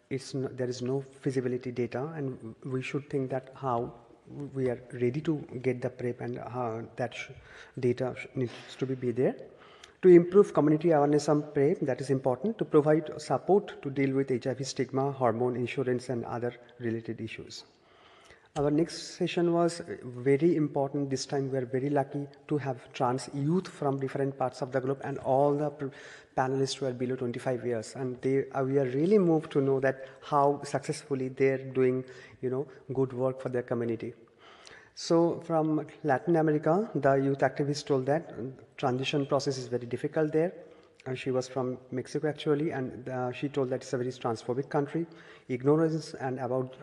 there is no feasibility data, and we should think that how we are ready to get the PrEP and how that data needs to be there. To improve community awareness on PrEP, that is important. To provide support to deal with HIV stigma, hormone insurance, and other related issues. Our next session was very important. This time we are very lucky to have trans youth from different parts of the globe, and all the panelists were below 25 years. And we are really moved to know that how successfully they're doing, good work for their community. So from Latin America, the youth activist told that transition process is very difficult there. She was from Mexico actually, and she told that it's a very transphobic country. Ignorance and about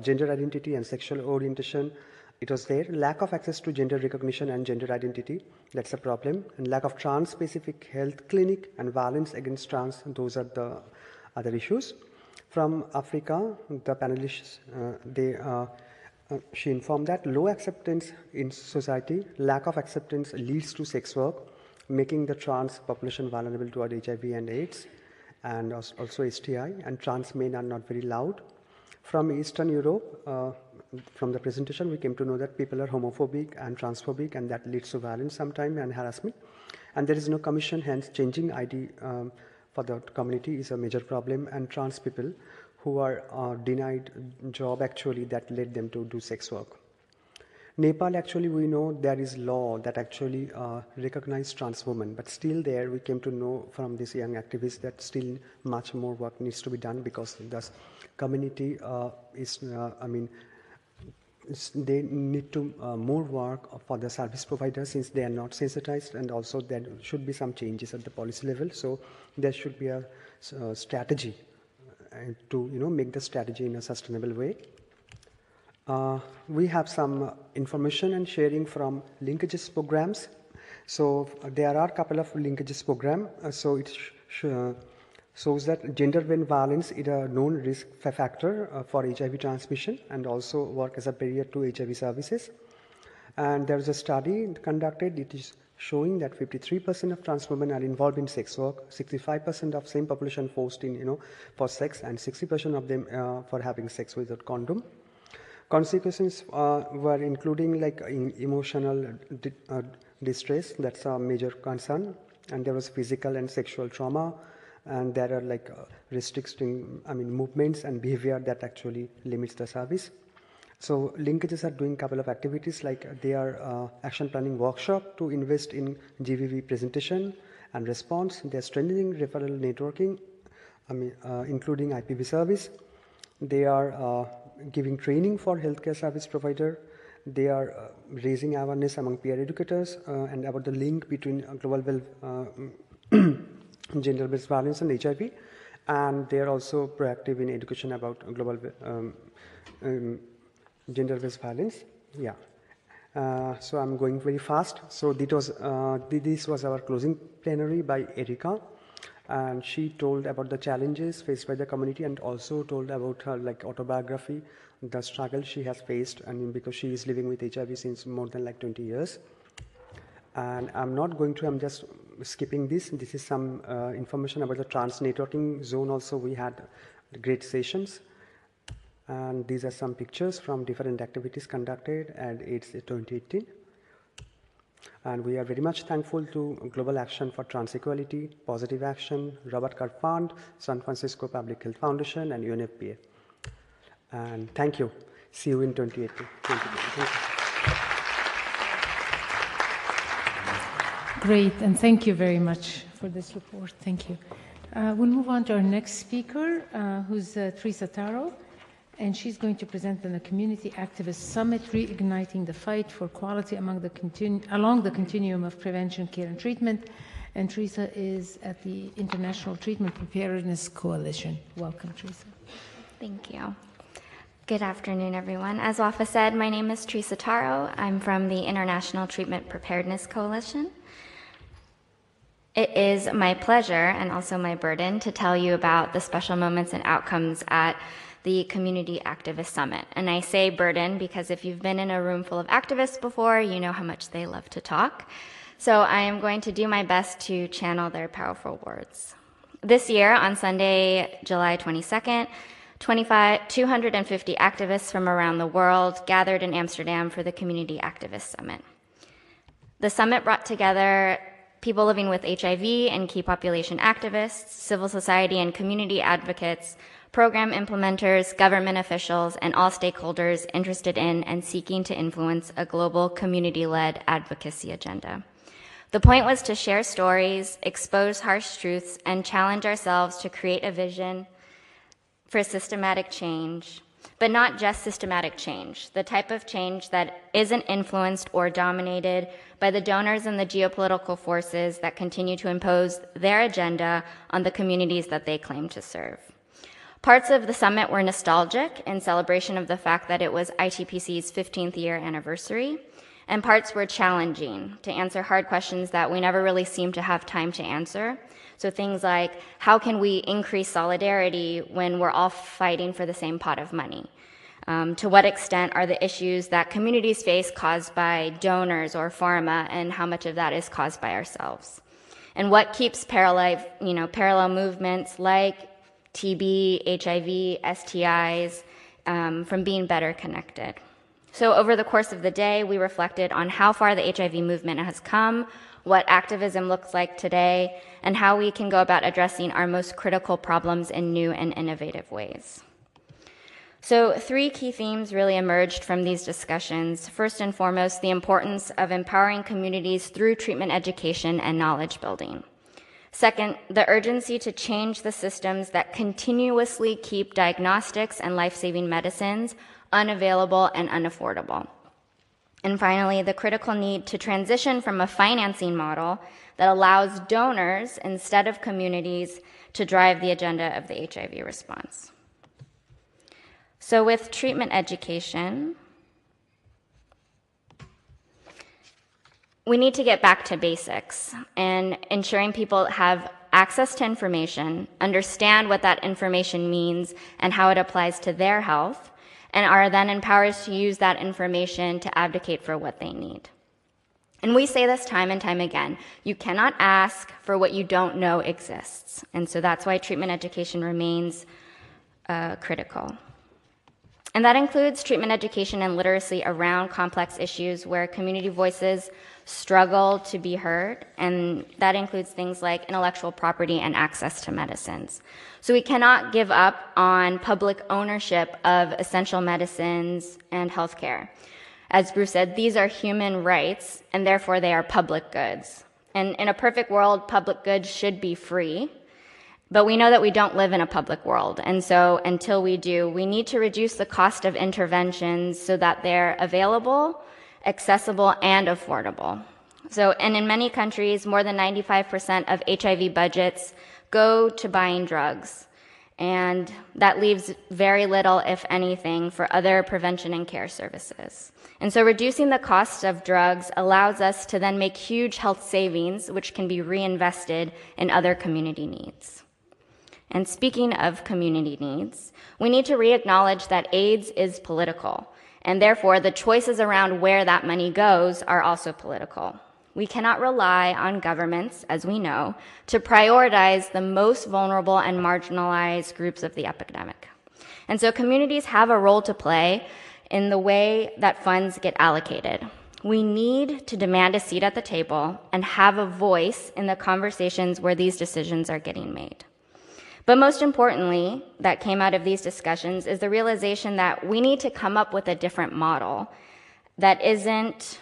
gender identity and sexual orientation, it was there. Lack of access to gender recognition and gender identity, that's a problem. And lack of trans-specific health clinic and violence against trans, those are the other issues. From Africa, the panelists, she informed that low acceptance in society, lack of acceptance leads to sex work, making the trans population vulnerable toward HIV and AIDS, and also STI, and trans men are not very loud. From Eastern Europe, from the presentation, we came to know that people are homophobic and transphobic, and that leads to violence sometimes and harassment. And there is no commission, hence changing ID for the community is a major problem, and trans people who are denied job actually that led them to do sex work. Nepal, actually, we know there is law that actually recognize trans women, but still there we came to know from this young activist that still much more work needs to be done because the community they need to more work for the service providers since they are not sensitized, and also there should be some changes at the policy level. So there should be a strategy to make the strategy in a sustainable way. We have some information and sharing from linkages programs. So there are a couple of linkages program. So it shows that gender-based violence is a known risk factor for HIV transmission and also work as a barrier to HIV services. And there is a study conducted. It is showing that 53% of trans women are involved in sex work, 65% of same population forced in for sex, and 60% of them for having sex without condom. Consequences were including emotional distress, that's a major concern, and there was physical and sexual trauma, and there are restricting movements and behavior that actually limits the service. So linkages are doing a couple of activities, like they are action planning workshop to invest in GVV presentation and response. They are strengthening referral networking, including IPV service. They are giving training for healthcare service provider. They are raising awareness among peer educators and about the link between global gender-based violence and HIV. And they are also proactive in education about global gender-based violence. Yeah. So I'm going very fast. So this was our closing plenary by Erika. And she told about the challenges faced by the community and also told about her autobiography, the struggle she has faced, because she is living with HIV since more than 20 years. And I'm just skipping this. This is some information about the trans networking zone. Also, we had great sessions. And these are some pictures from different activities conducted at AIDS 2018. And we are very much thankful to Global Action for Trans Equality, Positive Action, Robert Card Fund, San Francisco Public Health Foundation, and UNFPA. And thank you. See you in 2018. Thank you. Great, and thank you very much for this report. Thank you. We'll move on to our next speaker, who's Teresa Taro. And she's going to present on the Community Activist Summit, Reigniting the Fight for Quality along the continuum of prevention, care, and treatment. And Teresa is at the International Treatment Preparedness Coalition. Welcome, Teresa. Thank you. Good afternoon, everyone. As Wafa said, my name is Teresa Taro. I'm from the International Treatment Preparedness Coalition. It is my pleasure and also my burden to tell you about the special moments and outcomes at the Community Activist Summit. And I say burden because if you've been in a room full of activists before, you know how much they love to talk. So I am going to do my best to channel their powerful words. This year, on Sunday, July 22nd, 250 activists from around the world gathered in Amsterdam for the Community Activist Summit. The summit brought together people living with HIV and key population activists, civil society and community advocates, program implementers, government officials, and all stakeholders interested in and seeking to influence a global community-led advocacy agenda. The point was to share stories, expose harsh truths, and challenge ourselves to create a vision for systematic change, but not just systematic change, the type of change that isn't influenced or dominated by the donors and the geopolitical forces that continue to impose their agenda on the communities that they claim to serve. Parts of the summit were nostalgic in celebration of the fact that it was ITPC's 15th year anniversary, and parts were challenging to answer hard questions that we never really seem to have time to answer. So things like, how can we increase solidarity when we're all fighting for the same pot of money? To what extent are the issues that communities face caused by donors or pharma, and how much of that is caused by ourselves? And what keeps parallel movements like TB, HIV, STIs from being better connected? So over the course of the day, we reflected on how far the HIV movement has come, what activism looks like today, and how we can go about addressing our most critical problems in new and innovative ways. So 3 key themes really emerged from these discussions. First and foremost, the importance of empowering communities through treatment education and knowledge building. Second, the urgency to change the systems that continuously keep diagnostics and life-saving medicines unavailable and unaffordable. And finally, the critical need to transition from a financing model that allows donors instead of communities to drive the agenda of the HIV response. So with treatment education, we need to get back to basics and ensuring people have access to information, understand what that information means and how it applies to their health, and are then empowered to use that information to advocate for what they need. And we say this time and time again, you cannot ask for what you don't know exists. And so that's why treatment education remains critical. And that includes treatment education and literacy around complex issues where community voices struggle to be heard, and that includes things like intellectual property and access to medicines. So we cannot give up on public ownership of essential medicines and healthcare. As Bruce said, these are human rights, and therefore they are public goods. And in a perfect world, public goods should be free, but we know that we don't live in a public world. And so until we do, we need to reduce the cost of interventions so that they're available, accessible, and affordable. So, and in many countries, more than 95% of HIV budgets go to buying drugs. And that leaves very little, if anything, for other prevention and care services. And so reducing the cost of drugs allows us to then make huge health savings, which can be reinvested in other community needs. And speaking of community needs, we need to re-acknowledge that AIDS is political, and therefore the choices around where that money goes are also political. We cannot rely on governments, as we know, to prioritize the most vulnerable and marginalized groups of the epidemic. And so communities have a role to play in the way that funds get allocated. We need to demand a seat at the table and have a voice in the conversations where these decisions are getting made. But most importantly, that came out of these discussions is the realization that we need to come up with a different model that isn't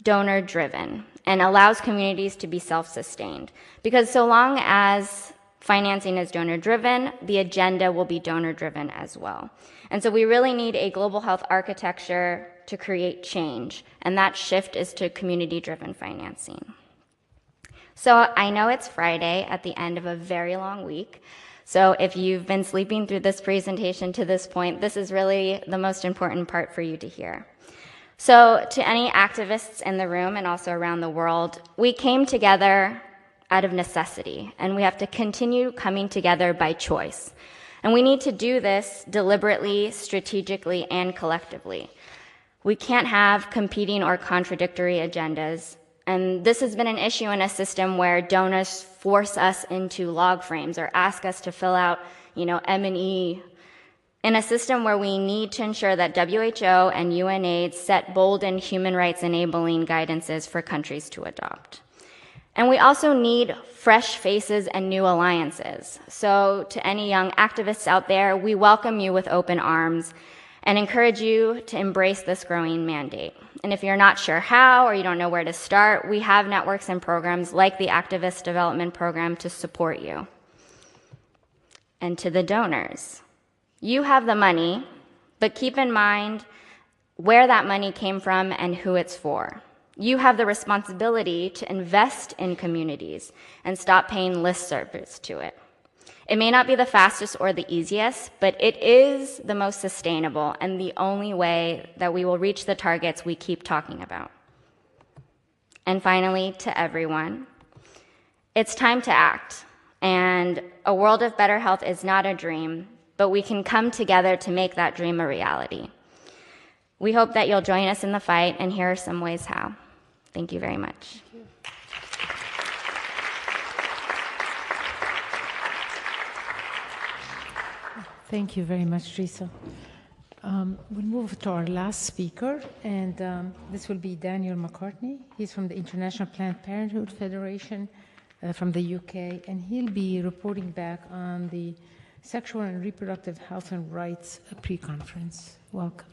donor-driven and allows communities to be self-sustained. Because so long as financing is donor-driven, the agenda will be donor-driven as well. And so we really need a global health architecture to create change, and that shift is to community-driven financing. So I know it's Friday at the end of a very long week, So if you've been sleeping through this presentation to this point, this is really the most important part for you to hear. So to any activists in the room and also around the world, we came together out of necessity, and we have to continue coming together by choice. And we need to do this deliberately, strategically, and collectively. We can't have competing or contradictory agendas. And this has been an issue in a system where donors force us into log frames or ask us to fill out, M&E, in a system where we need to ensure that WHO and UNAIDS set bold and human rights enabling guidances for countries to adopt. And we also need fresh faces and new alliances. So to any young activists out there, we welcome you with open arms and encourage you to embrace this growing mandate. And if you're not sure how or you don't know where to start, we have networks and programs like the Activist Development Program to support you. And to the donors, you have the money, but keep in mind where that money came from and who it's for. You have the responsibility to invest in communities and stop paying lip service to it. It may not be the fastest or the easiest, but it is the most sustainable and the only way that we will reach the targets we keep talking about. And finally, to everyone, it's time to act. And a world of better health is not a dream, but we can come together to make that dream a reality. We hope that you'll join us in the fight, and here are some ways how. Thank you very much. Thank you very much, Teresa. We'll move to our last speaker, and this will be Daniel McCartney. He's from the International Planned Parenthood Federation from the UK, and he'll be reporting back on the Sexual and Reproductive Health and Rights pre-conference. Welcome.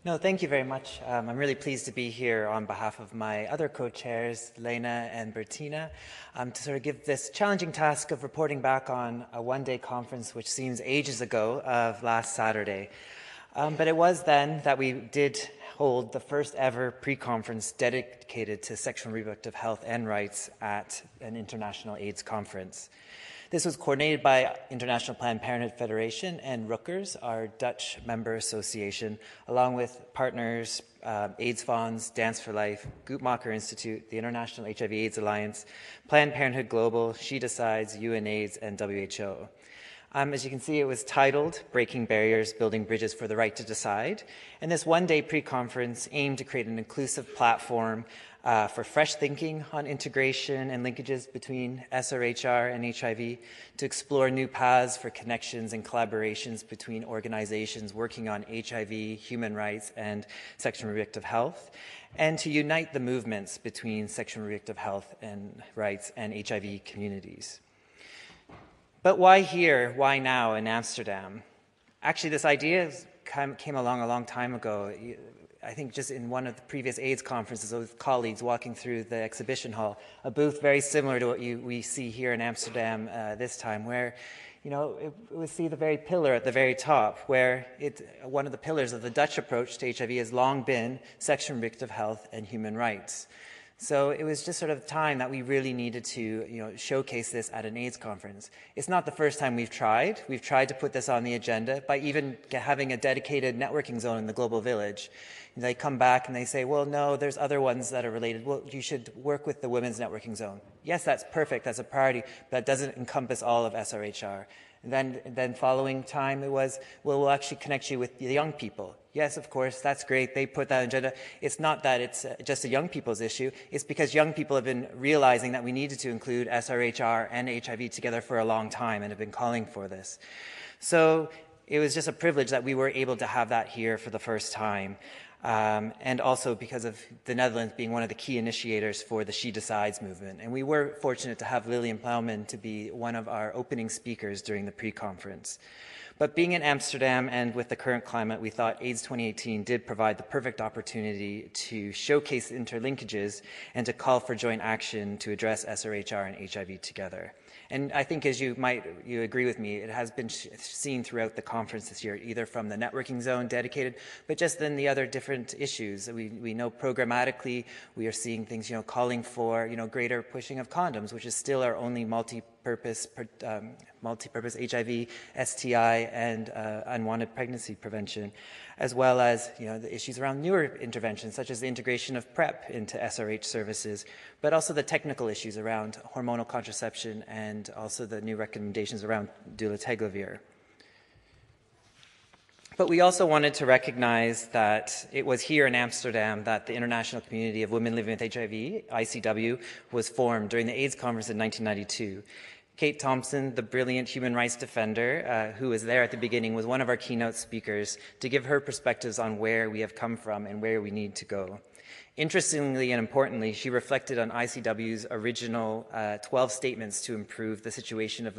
No, thank you very much. I'm really pleased to be here on behalf of my other co-chairs, Lena and Bertina, to sort of give this challenging task of reporting back on a one-day conference which seems ages ago of last Saturday. But it was then that we did hold the first ever pre-conference dedicated to sexual and reproductive health and rights at an international AIDS conference. This was coordinated by International Planned Parenthood Federation and Rutgers, our Dutch member association, along with partners, AIDS Fonds, Dance for Life, Guttmacher Institute, the International HIV/AIDS Alliance, Planned Parenthood Global, She Decides, UNAIDS, and WHO. As you can see, it was titled Breaking Barriers, Building Bridges for the Right to Decide. And this one-day pre-conference aimed to create an inclusive platform for fresh thinking on integration and linkages between SRHR and HIV, to explore new paths for connections and collaborations between organizations working on HIV, human rights, and sexual and reproductive health, and to unite the movements between sexual and reproductive health and rights and HIV communities. But why here? Why now in Amsterdam? Actually, this idea came along a long time ago. I think just in one of the previous AIDS conferences with colleagues walking through the exhibition hall, a booth very similar to what we see here in Amsterdam this time, where we see the very pillar at the very top, where one of the pillars of the Dutch approach to HIV has long been sexual and reproductive health and human rights. So it was just sort of time that we really needed to showcase this at an AIDS conference. It's not the first time we've tried. We've tried to put this on the agenda by even having a dedicated networking zone in the Global Village. And they come back and they say, well, no, there's other ones that are related. Well, you should work with the Women's Networking Zone. Yes, that's perfect. That's a priority. But that doesn't encompass all of SRHR. And then following time, it was, well, we'll actually connect you with the young people. Yes, of course, that's great. They put that agenda. It's not that it's just a young people's issue. It's because young people have been realizing that we needed to include SRHR and HIV together for a long time and have been calling for this. So it was just a privilege that we were able to have that here for the first time. And also because of the Netherlands being one of the key initiators for the She Decides movement. And we were fortunate to have Lillian Plowman to be one of our opening speakers during the pre-conference. But being in Amsterdam and with the current climate, we thought AIDS 2018 did provide the perfect opportunity to showcase interlinkages and to call for joint action to address SRHR and HIV together. And I think, as you agree with me, it has been seen throughout the conference this year, either from the networking zone dedicated, but just in the other different issues. We know programmatically we are seeing things, calling for, greater pushing of condoms, which is still our only multi-purpose HIV, STI, and unwanted pregnancy prevention, as well as the issues around newer interventions, such as the integration of PrEP into SRH services, but also the technical issues around hormonal contraception and also the new recommendations around dolutegravir. But we also wanted to recognize that it was here in Amsterdam that the International Community of Women Living with HIV, ICW, was formed during the AIDS conference in 1992. Kate Thompson, the brilliant human rights defender who was there at the beginning, was one of our keynote speakers to give her perspectives on where we have come from and where we need to go. Interestingly and importantly, she reflected on ICW's original 12 statements to improve the situation of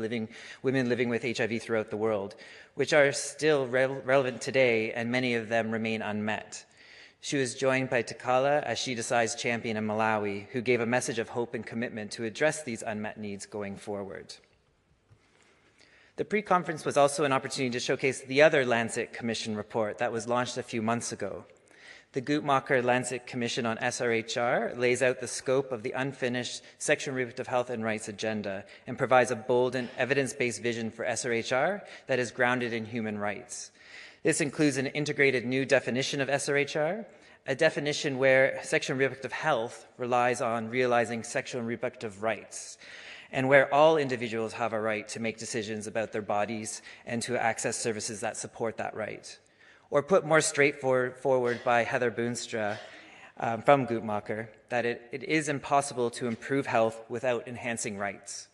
women living with HIV throughout the world, which are still relevant today, and many of them remain unmet. She was joined by Takala, a She Decides champion in Malawi, who gave a message of hope and commitment to address these unmet needs going forward. The pre-conference was also an opportunity to showcase the other Lancet Commission report that was launched a few months ago. The Guttmacher Lancet Commission on SRHR lays out the scope of the unfinished sexual and reproductive health and rights agenda and provides a bold and evidence-based vision for SRHR that is grounded in human rights. This includes an integrated new definition of SRHR, a definition where sexual and reproductive health relies on realizing sexual and reproductive rights, and where all individuals have a right to make decisions about their bodies and to access services that support that right. Or put more straightforward by Heather Boonstra from Guttmacher, that it is impossible to improve health without enhancing rights.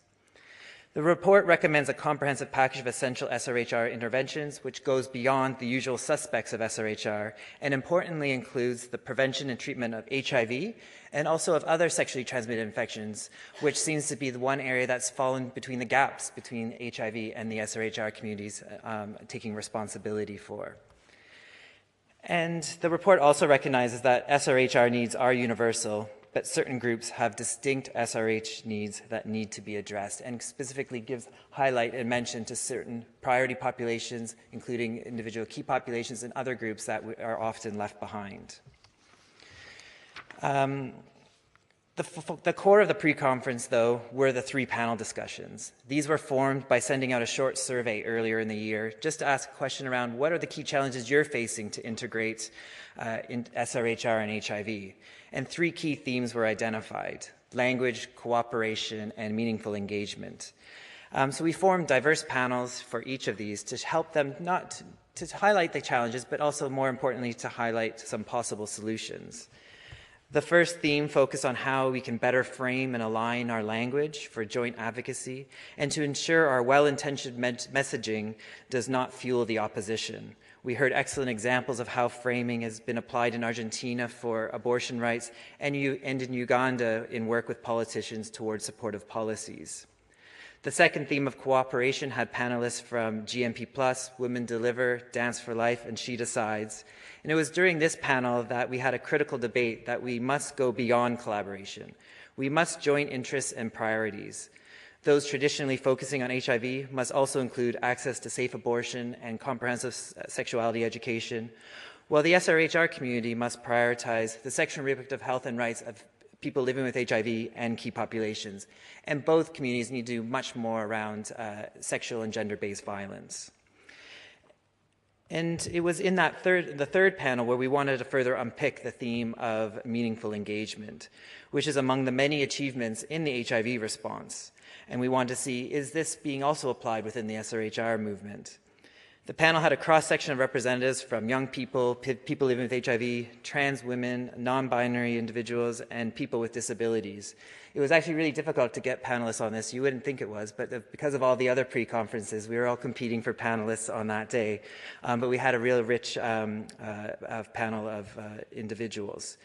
The report recommends a comprehensive package of essential SRHR interventions, which goes beyond the usual suspects of SRHR, and importantly includes the prevention and treatment of HIV and also of other sexually transmitted infections, which seems to be the one area that's fallen between the gaps between HIV and the SRHR communities taking responsibility for. And the report also recognizes that SRHR needs are universal, but certain groups have distinct SRH needs that need to be addressed, and specifically gives highlight and mention to certain priority populations, including individual key populations and other groups that are often left behind. The core of the pre-conference, though, were the 3 panel discussions. These were formed by sending out a short survey earlier in the year, just to ask a question around what are the key challenges you're facing to integrate in SRHR and HIV. And 3 key themes were identified: language, cooperation, and meaningful engagement. So we formed diverse panels for each of these to help them not to highlight the challenges, but also more importantly to highlight some possible solutions. The first theme focused on how we can better frame and align our language for joint advocacy and to ensure our well-intentioned messaging does not fuel the opposition. We heard excellent examples of how framing has been applied in Argentina for abortion rights and in Uganda in work with politicians towards supportive policies. The second theme of cooperation had panelists from GMP+, Women Deliver, Dance for Life, and She Decides. And it was during this panel that we had a critical debate that we must go beyond collaboration. We must join interests and priorities. Those traditionally focusing on HIV must also include access to safe abortion and comprehensive sexuality education, while the SRHR community must prioritize the sexual and reproductive health and rights of people living with HIV and key populations. And both communities need to do much more around sexual and gender-based violence. And it was in that the third panel where we wanted to further unpick the theme of meaningful engagement, which is among the many achievements in the HIV response. And we wanted to see, is this being also applied within the SRHR movement? The panel had a cross-section of representatives from young people, people living with HIV, trans women, non-binary individuals, and people with disabilities. It was actually really difficult to get panelists on this. You wouldn't think it was, but because of all the other pre-conferences, we were all competing for panelists on that day. But we had a real rich panel of individuals.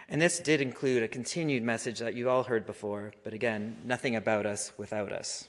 And this did include a continued message that you all heard before, but again, nothing about us without us.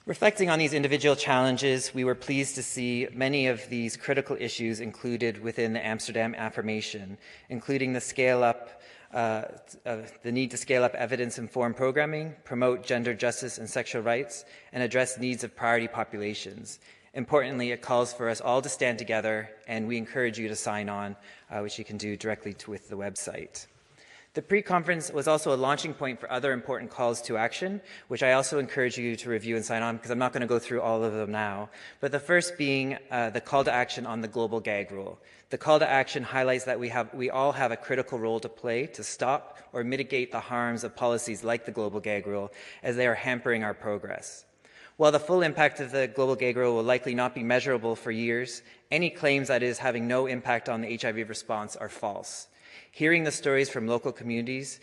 Reflecting on these individual challenges, we were pleased to see many of these critical issues included within the Amsterdam Affirmation, including the scale-up the need to scale up evidence-informed programming, promote gender justice and sexual rights, and address needs of priority populations. Importantly, it calls for us all to stand together, and we encourage you to sign on, which you can do directly with the website. The pre-conference was also a launching point for other important calls to action, which I also encourage you to review and sign on, because I'm not going to go through all of them now. But the first being the call to action on the global gag rule. The call to action highlights that we all have a critical role to play to stop or mitigate the harms of policies like the global gag rule, as they are hampering our progress. While the full impact of the global gag rule will likely not be measurable for years, any claims that it is having no impact on the HIV response are false. Hearing the stories from local communities,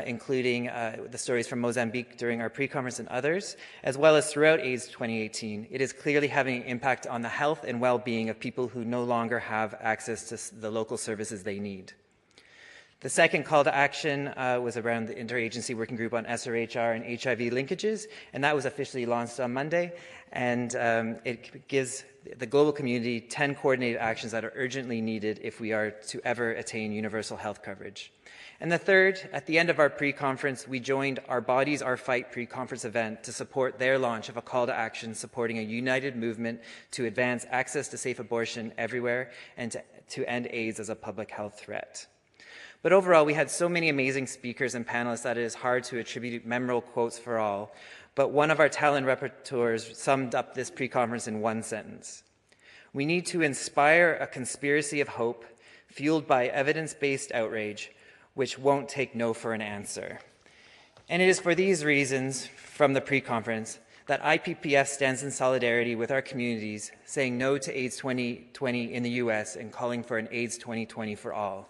including the stories from Mozambique during our pre-conference and others, as well as throughout AIDS 2018, it is clearly having an impact on the health and well-being of people who no longer have access to the local services they need. The second call to action was around the Interagency Working Group on SRHR and HIV linkages, and that was officially launched on Monday, and it gives the global community 10 coordinated actions that are urgently needed if we are to ever attain universal health coverage. And the third, at the end of our pre-conference, we joined Our Bodies, Our Fight pre-conference event to support their launch of a call to action supporting a united movement to advance access to safe abortion everywhere and to end AIDS as a public health threat. But overall, we had so many amazing speakers and panelists that it is hard to attribute memorable quotes for all. But one of our talent repertoires summed up this pre-conference in one sentence. We need to inspire a conspiracy of hope fueled by evidence-based outrage, which won't take no for an answer. And it is for these reasons from the pre-conference that IPPF stands in solidarity with our communities, saying no to AIDS 2020 in the US and calling for an AIDS 2020 for all.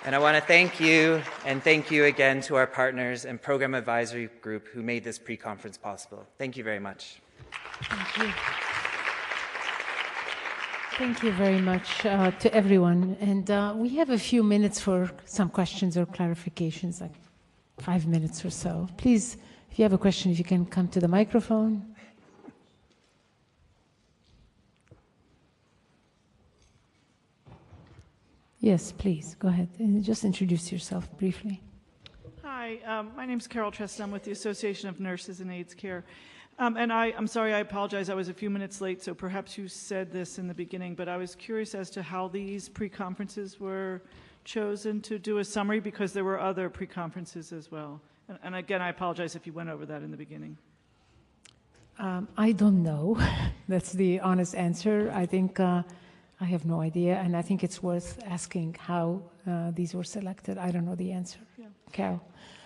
And I want to thank you, and thank you again to our partners and Program Advisory Group who made this pre-conference possible. Thank you very much. Thank you. Thank you very much to everyone. And we have a few minutes for some questions or clarifications, like 5 minutes or so. Please, if you have a question, if you can come to the microphone. Yes, please, go ahead. And just introduce yourself briefly. Hi, my name is Carol Trest. I'm with the Association of Nurses in AIDS Care. And I'm sorry, I apologize. I was a few minutes late, so perhaps you said this in the beginning, but I was curious as to how these pre-conferences were chosen to do a summary, because there were other pre-conferences as well. And again, I apologize if you went over that in the beginning. I don't know. That's the honest answer. I think I have no idea, and I think it's worth asking how these were selected. I don't know the answer. Yeah. Carol.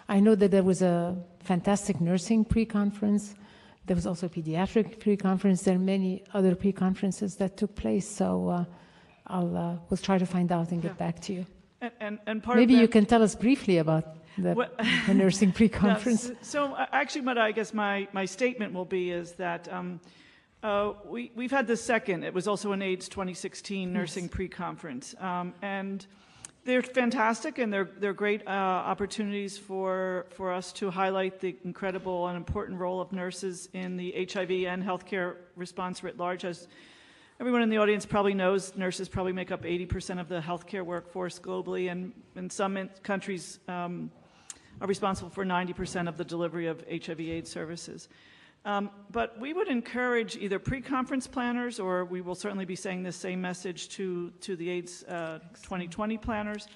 I know that there was a fantastic nursing pre-conference. There was also a pediatric pre-conference. There are many other pre-conferences that took place, so we'll try to find out and get back to you. And part Maybe of that, you can tell us briefly about the nursing pre-conference. Yes. So actually what I guess my statement will be is that we've had the second. It was also an AIDS 2016 nursing pre-conference. And they're fantastic, and they're great opportunities for us to highlight the incredible and important role of nurses in the HIV and healthcare response writ large. As everyone in the audience probably knows, nurses probably make up 80% of the healthcare workforce globally, and in some countries are responsible for 90% of the delivery of HIV/AIDS services. But we would encourage either pre-conference planners, or we will certainly be saying the same message to the AIDS 2020 planners,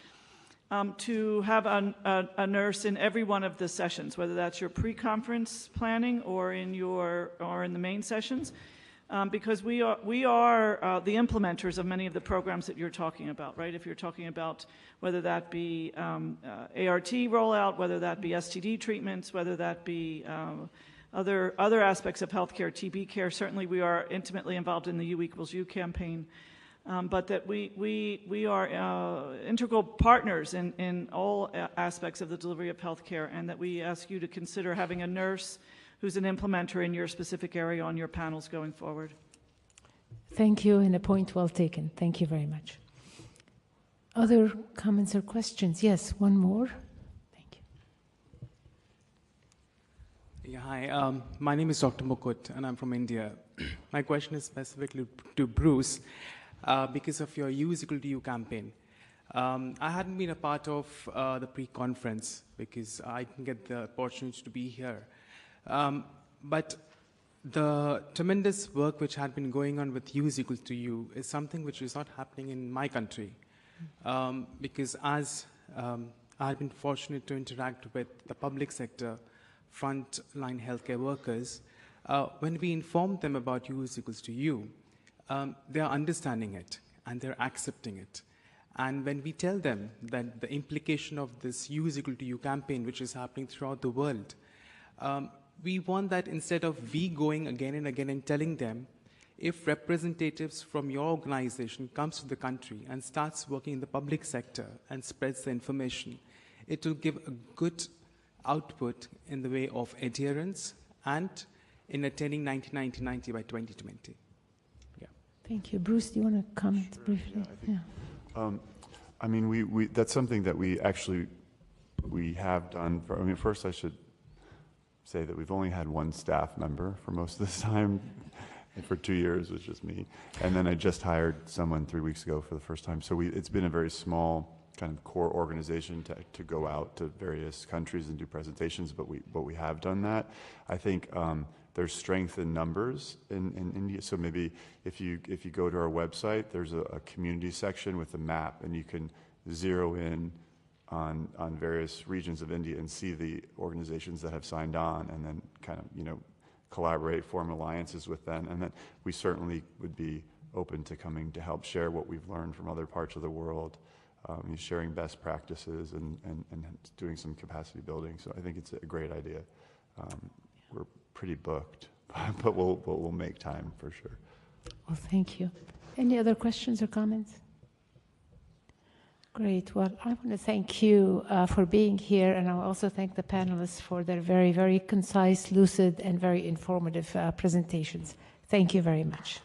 to have a nurse in every one of the sessions, whether that's your pre-conference planning or in the main sessions, because we are the implementers of many of the programs that you're talking about, right? If you're talking about whether that be ART rollout, whether that be STD treatments, whether that be other aspects of healthcare, TB care, certainly we are intimately involved in the U=U campaign, but that we are integral partners in all aspects of the delivery of healthcare, and that we ask you to consider having a nurse who's an implementer in your specific area on your panels going forward. Thank you, and a point well taken. Thank you very much. Other comments or questions? Yes, one more. Yeah, hi, my name is Dr. Mukut, and I'm from India. My question is specifically to Bruce. Because of your U=U campaign, I hadn't been a part of the pre-conference because I didn't get the opportunity to be here. But the tremendous work which had been going on with U is equal to U is something which is not happening in my country. Because as I have been fortunate to interact with the public sector, frontline healthcare workers, when we inform them about U is equals to U, they are understanding it and they're accepting it. And when we tell them that the implication of this U is equal to U campaign, which is happening throughout the world, we want that instead of we going again and again and telling them, if representatives from your organization comes to the country and starts working in the public sector and spreads the information, it will give a good output in the way of adherence and in attaining 90-90-90 by 2020. Yeah. Thank you. Bruce, do you want to comment briefly? I mean, we that's something that we have done. First I should say that we've only had one staff member for most of this time. For 2 years, it was just me. And then I just hired someone 3 weeks ago for the first time. So it's been a very small kind of core organization to go out to various countries and do presentations, but we have done that. I think there's strength in numbers in India. So maybe if you go to our website, there's a community section with a map, and you can zero in on various regions of India and see the organizations that have signed on, and then kind of, collaborate, form alliances with them. And then we certainly would be open to coming to help share what we've learned from other parts of the world, sharing best practices and doing some capacity building. So I think it's a great idea. We're pretty booked, but we'll make time for sure. Well, thank you. Any other questions or comments? Great. Well, I want to thank you for being here, and I'll also thank the panelists for their very, very concise, lucid, and very informative presentations. Thank you very much.